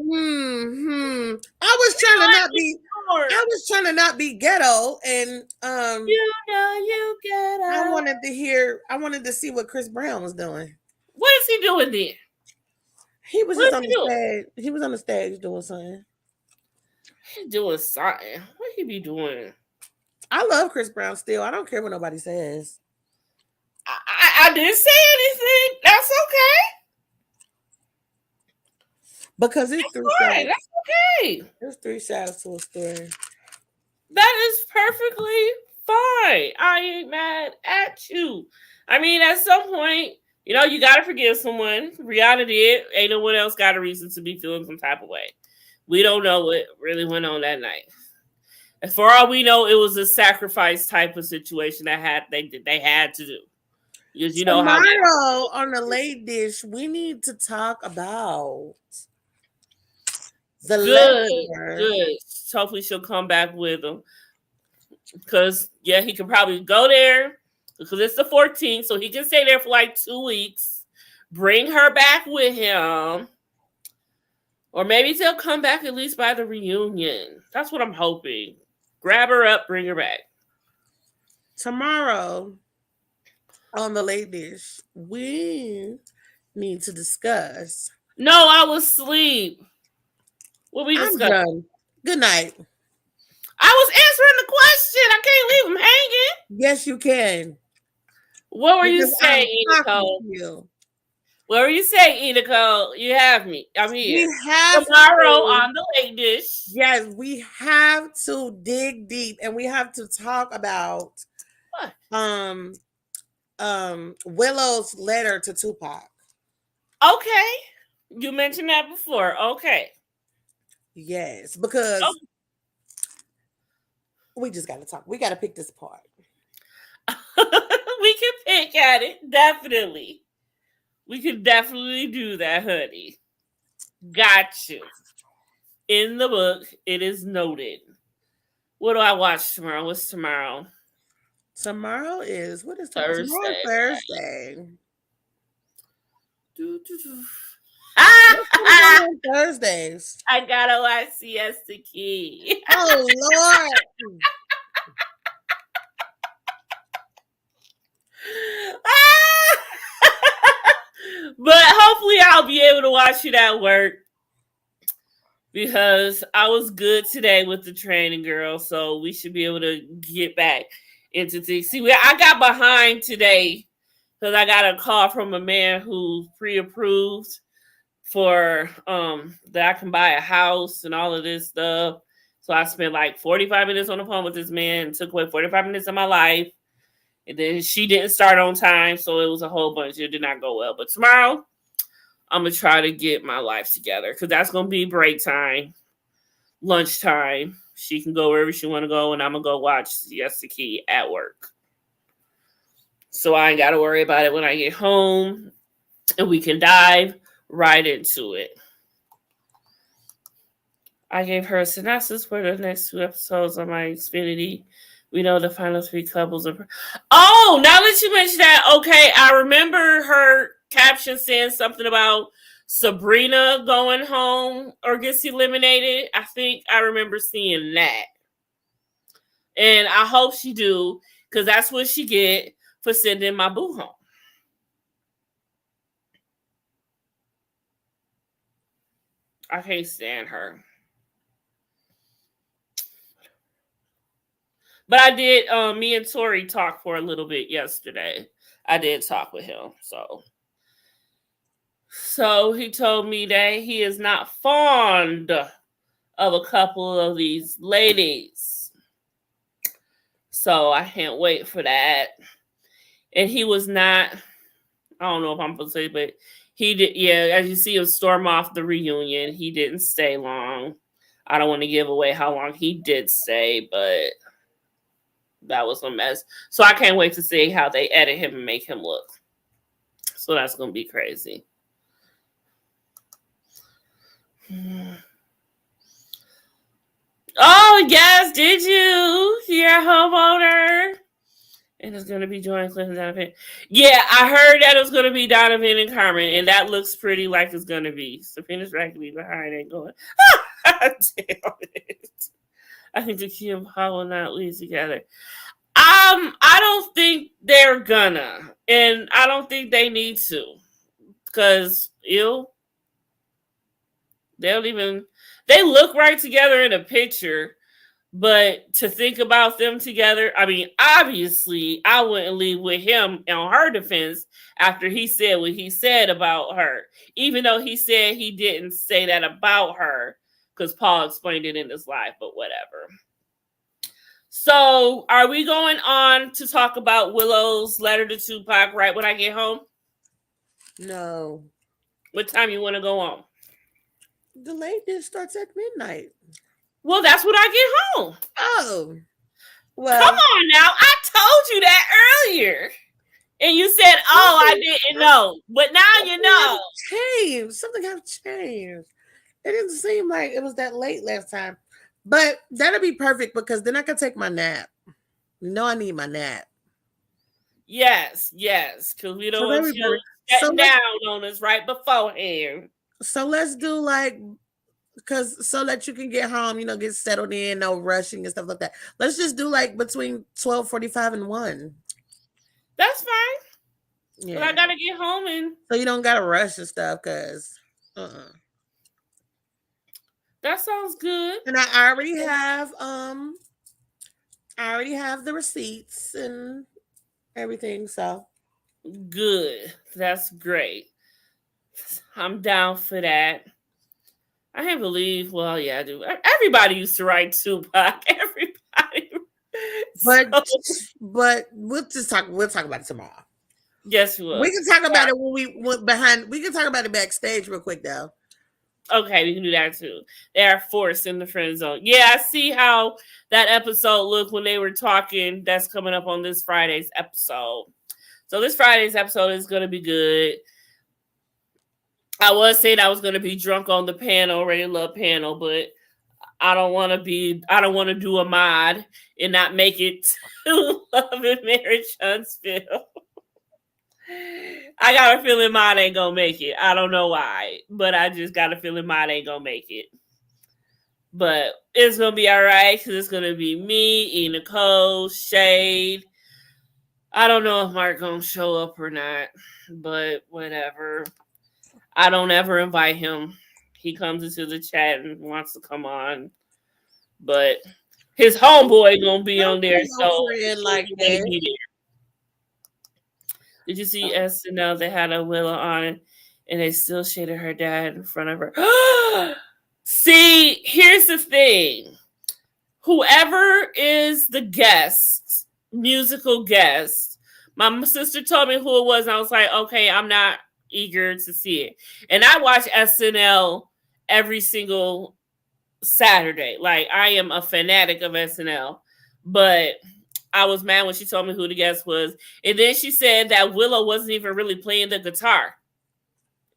I was trying to not be ghetto, and you know you ghetto. I wanted to see what Chris Brown was doing. What is he doing then? He was just on the stage. He was on the stage doing something. He's doing something. What he be doing? I love Chris Brown still. I don't care what nobody says. I didn't say anything. That's okay. Because it's three sides. That's okay. There's three sides to a story. That is perfectly fine. I ain't mad at you. I mean, at some point, you got to forgive someone. Rihanna did. Ain't no one else got a reason to be feeling some type of way. We don't know what really went on that night. And for all we know, it was a sacrifice type of situation that they had to do. Because tomorrow on the late dish, we need to talk about the good. Hopefully she'll come back with him. Because he could probably go there because it's the 14th, so he can stay there for like 2 weeks. Bring her back with him. Or maybe they'll come back at least by the reunion. That's what I'm hoping. Grab her up, bring her back. Tomorrow on the late dish, we need to discuss. No, I was asleep. What we discussed? Done. Good night. I was answering the question. I can't leave him hanging. Yes, you can. What were you saying, Nicole? What were you saying, Nicole? You have me. I'm here. We have tomorrow on the late dish. Yes, we have to dig deep and we have to talk about Willow's letter to Tupac. Okay. You mentioned that before. Okay. Yes, because we just got to talk. We got to pick this apart. We can pick at it. Definitely. We could definitely do that, honey. Got you. In the book, it is noted. What do I watch tomorrow? What's tomorrow? Tomorrow is, what is Thursday? Tomorrow, Thursday. Thursdays. I gotta watch Siesta Key. Oh, Lord. But hopefully I'll be able to watch it at work because I was good today with the training girl, so we should be able to get back into things. See, I got behind today because I got a call from a man who pre-approved for that I can buy a house and all of this stuff. So I spent like 45 minutes on the phone with this man and took away 45 minutes of my life. And then she didn't start on time, so it was a whole bunch. It did not go well. But tomorrow, I'm going to try to get my life together because that's going to be break time, lunchtime. She can go wherever she want to go, and I'm going to go watch Siesta Key at work. So I ain't got to worry about it when I get home, and we can dive right into it. I gave her a synopsis for the next 2 episodes on my Xfinity. We know the final 3 couples are. Oh, now that you mention that, okay, I remember her caption saying something about Sabrina going home or gets eliminated. I think I remember seeing that. And I hope she do, because that's what she get for sending my boo home. I can't stand her. But I did, me and Tori talked for a little bit yesterday. I did talk with him, So he told me that he is not fond of a couple of these ladies. So I can't wait for that. And he was not, I don't know if I'm supposed to say, but he did, yeah, as you see him storm off the reunion, he didn't stay long. I don't want to give away how long he did stay, but that was a mess. So I can't wait to see how they edit him and make him look. So that's going to be crazy. Oh, yes, did you? You're a homeowner. And it's going to be Joanne Cliff and Donovan. Yeah, I heard that it was going to be Donovan and Carmen, and that looks pretty like it's going to be. Sabrina's Rackley behind and going, damn it. I think the Kim Hall will not leave together. I don't think they're gonna, and I don't think they need to, because they look right together in a picture, but to think about them together, I mean, obviously, I wouldn't leave with him on her defense after he said what he said about her, even though he said he didn't say that about her, because Paul explained it in his life, but whatever. So, are we going on to talk about Willow's letter to Tupac right when I get home? No. What time you want to go on? The late dish starts at midnight. Well, that's when I get home. Oh. Well. Come on now. I told you that earlier. And you said, oh, I didn't know. But now you know. Something have changed. It didn't seem like it was that late last time. But that'll be perfect because then I can take my nap. You know I need my nap. Yes. Because we don't want you sitting down on us right beforehand. So let's do so that you can get home, get settled in, no rushing and stuff like that. Let's just do between 12:45 and 1. That's fine. Yeah. But I gotta get home and so you don't gotta rush and stuff, cause That sounds good. And I already have the receipts and everything, so good. That's great. I'm down for that. I can't believe. Well, yeah, I do. Everybody used to write Tupac. Everybody. But we'll talk about it tomorrow. Yes, we will. We can talk about it when we went behind. We can talk about it backstage real quick, though. Okay, we can do that too. They are forced in the friend zone. Yeah, I see how that episode looked when they were talking. That's coming up on this Friday's episode. So this Friday's episode is going to be good. I was saying I was going to be drunk on the panel, Ready Love panel, but I don't want to do a mod and not make it to Love and Marriage Huntsville. I got a feeling mine ain't gonna make it. I don't know why, but I just got a feeling mine ain't gonna make it. But it's gonna be all right because it's gonna be me, E. Nicole, Shade. I don't know if Mark gonna show up or not, but whatever. I don't ever invite him. He comes into the chat and wants to come on, but his homeboy gonna be on there, so like that. Be there. Did you see SNL? They had a Willow on it, and they still shaded her dad in front of her. See, here's the thing. Whoever is the guest, musical guest, my sister told me who it was, and I was like, okay, I'm not eager to see it. And I watch SNL every single Saturday. Like, I am a fanatic of SNL, but I was mad when she told me who the guest was. And then she said that Willow wasn't even really playing the guitar.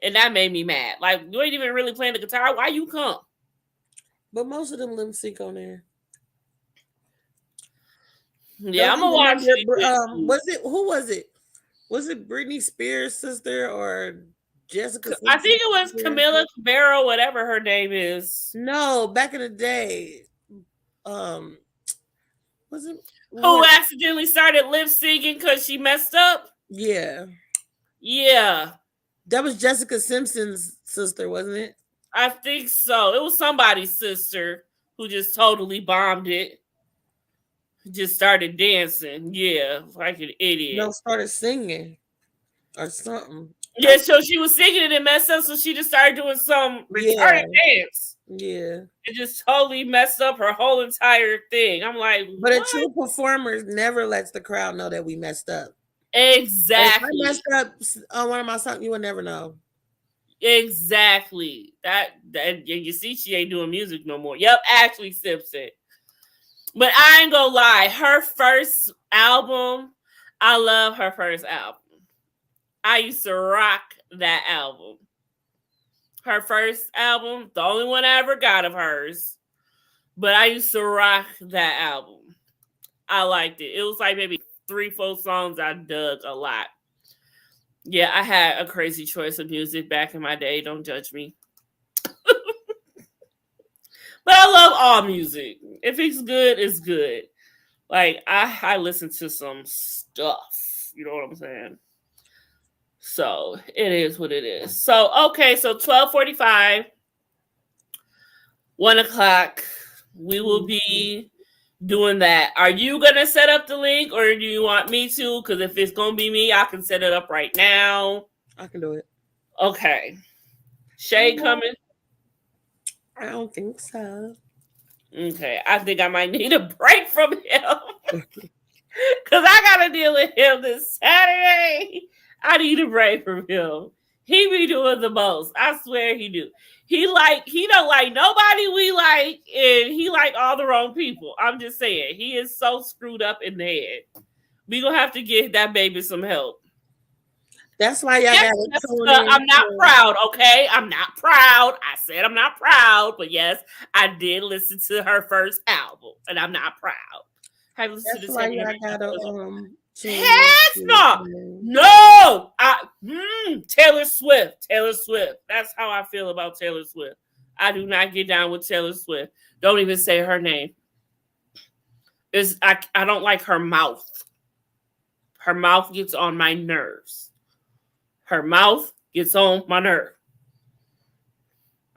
And that made me mad. Like, you ain't even really playing the guitar. Why you come? But most of them lip sync on there. Yeah, I'm going to watch it. Who was it? Was it Britney Spears' sister or Jessica Simpson? I think it was Camila Cabello, whatever her name is. No, back in the day. Was it? Who accidentally started lip syncing because she messed up? Yeah. That was Jessica Simpson's sister, wasn't it? I think so. It was somebody's sister who just totally bombed it. Just started dancing. Yeah, like an idiot. No, started singing or something. Yeah, so she was singing it and messed up, so she just started doing some retarded dance. Yeah. It just totally messed up her whole entire thing. I'm like, But what? a true performer never lets the crowd know that we messed up. Exactly. If I messed up on one of my songs, you would never know. Exactly. That you see, she ain't doing music no more. Yep, Ashley Simpson. But I ain't gonna lie, her first album, I love her first album. I used to rock that album. Her first album, the only one I ever got of hers, but I used to rock that album. I liked it. It was like maybe 3-4 songs I dug a lot. Yeah, I had a crazy choice of music back in my day. Don't judge me. But I love all music. If it's good, it's good. Like I listen to some stuff. You know what I'm saying? So it is what it is. So okay, so 12:45, 1 o'clock. We will be doing that. Are you gonna set up the link or do you want me to? Because if it's gonna be me, I can set it up right now. I can do it. Okay. Shay coming? I don't think so. Okay. I think I might need a break from him. Because I got to deal with him this Saturday. I need a break from him. He be doing the most. I swear he do. He don't like nobody we like, and he like all the wrong people. I'm just saying. He is so screwed up in the head. We gonna have to get that baby some help. That's why y'all Yes, gotta tune in. I'm not proud, okay? I'm not proud. I said I'm not proud, but yes, I did listen to her first album, and I'm not proud. Have you listened That's to why this? y'all gotta Heck no, no. Taylor Swift. Taylor Swift. That's how I feel about Taylor Swift. I do not get down with Taylor Swift. Don't even say her name. I don't like her mouth. Her mouth gets on my nerves. Her mouth gets on my nerve.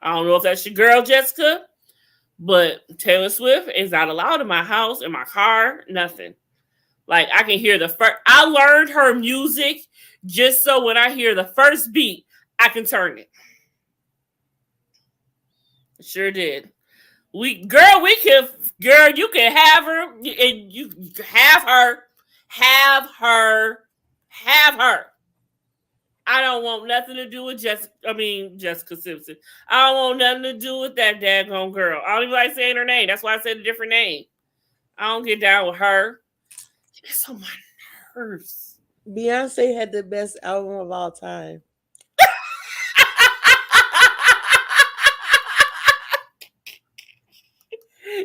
I don't know if that's your girl, Jessica, but Taylor Swift is not allowed in my house, in my car, nothing. Like, I can hear the first... I learned her music just so when I hear the first beat, I can turn it. Sure did. You can have her, and you have her. I don't want nothing to do with Jessica Simpson. I don't want nothing to do with that daggone girl. I don't even like saying her name. That's why I said a different name. I don't get down with her. It's on my nerves. Beyonce had the best album of all time.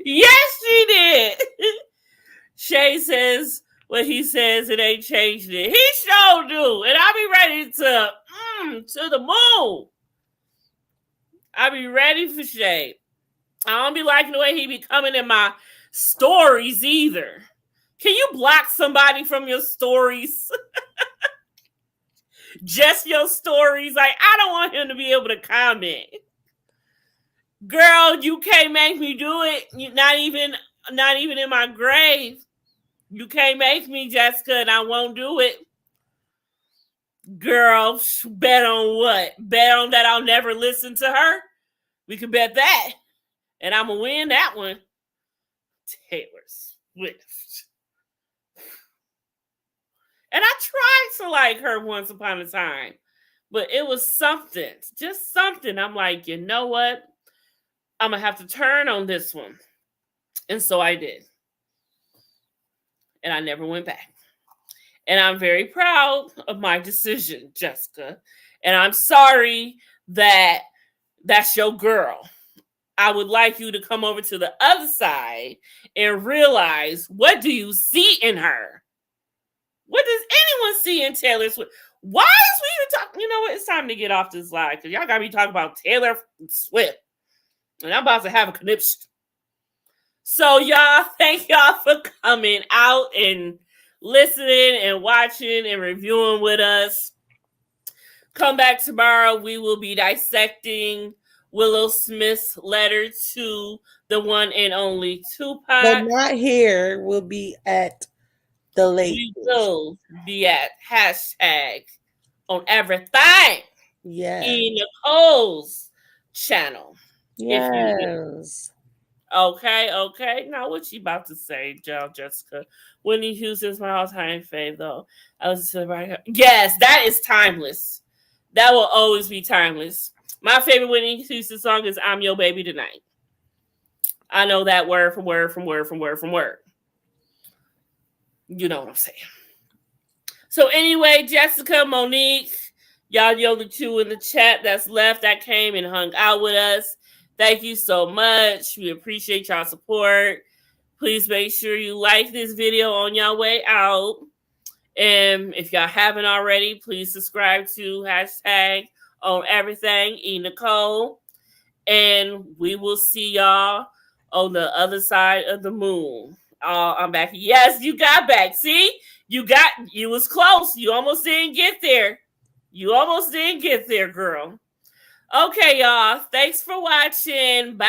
Yes, she did. Shay says what he says, it ain't changed it. He sure do. And I'll be ready to the moon. I'll be ready for Shay. I don't be liking the way he be coming in my stories either. Can you block somebody from your stories? Just your stories. Like, I don't want him to be able to comment. Girl, you can't make me do it. Not even in my grave. You can't make me, Jessica, and I won't do it. Girl, bet on what? Bet on that I'll never listen to her? We can bet that. And I'm going to win that one. Taylor Swift. And I tried to like her once upon a time. But it was something. Just something. I'm like, you know what? I'm going to have to turn on this one. And so I did. And I never went back. And I'm very proud of my decision, Jessica. And I'm sorry that that's your girl. I would like you to come over to the other side and realize, what do you see in her? What does anyone see in Taylor Swift? Why is we even talking? You know what? It's time to get off this live because y'all got to be talking about Taylor Swift. And I'm about to have a conniption. So y'all, thank y'all for coming out and listening and watching and reviewing with us. Come back tomorrow. We will be dissecting Willow Smith's letter to the one and only Tupac. But not here. We'll be at the lake. We will be at hashtag on everything. Yeah. In Nicole's channel. Yes. Okay. Now what you about to say, Jessica? Whitney Houston's my all-time fave, though. I listen to the right. Yes, that is timeless. That will always be timeless. My favorite Whitney Houston song is "I'm Your Baby Tonight." I know that word from word from word from word from word. You know what I'm saying. So anyway, Jessica, Monique, y'all the two in the chat that's left that came and hung out with us. Thank you so much. We appreciate y'all support. Please make sure you like this video on your way out. And if y'all haven't already, please subscribe to hashtag on everything, Nicole. And we will see y'all on the other side of the moon. I'm back. Yes, you got back. See? You was close. You almost didn't get there. You almost didn't get there, girl. Okay, y'all. Thanks for watching. Bye.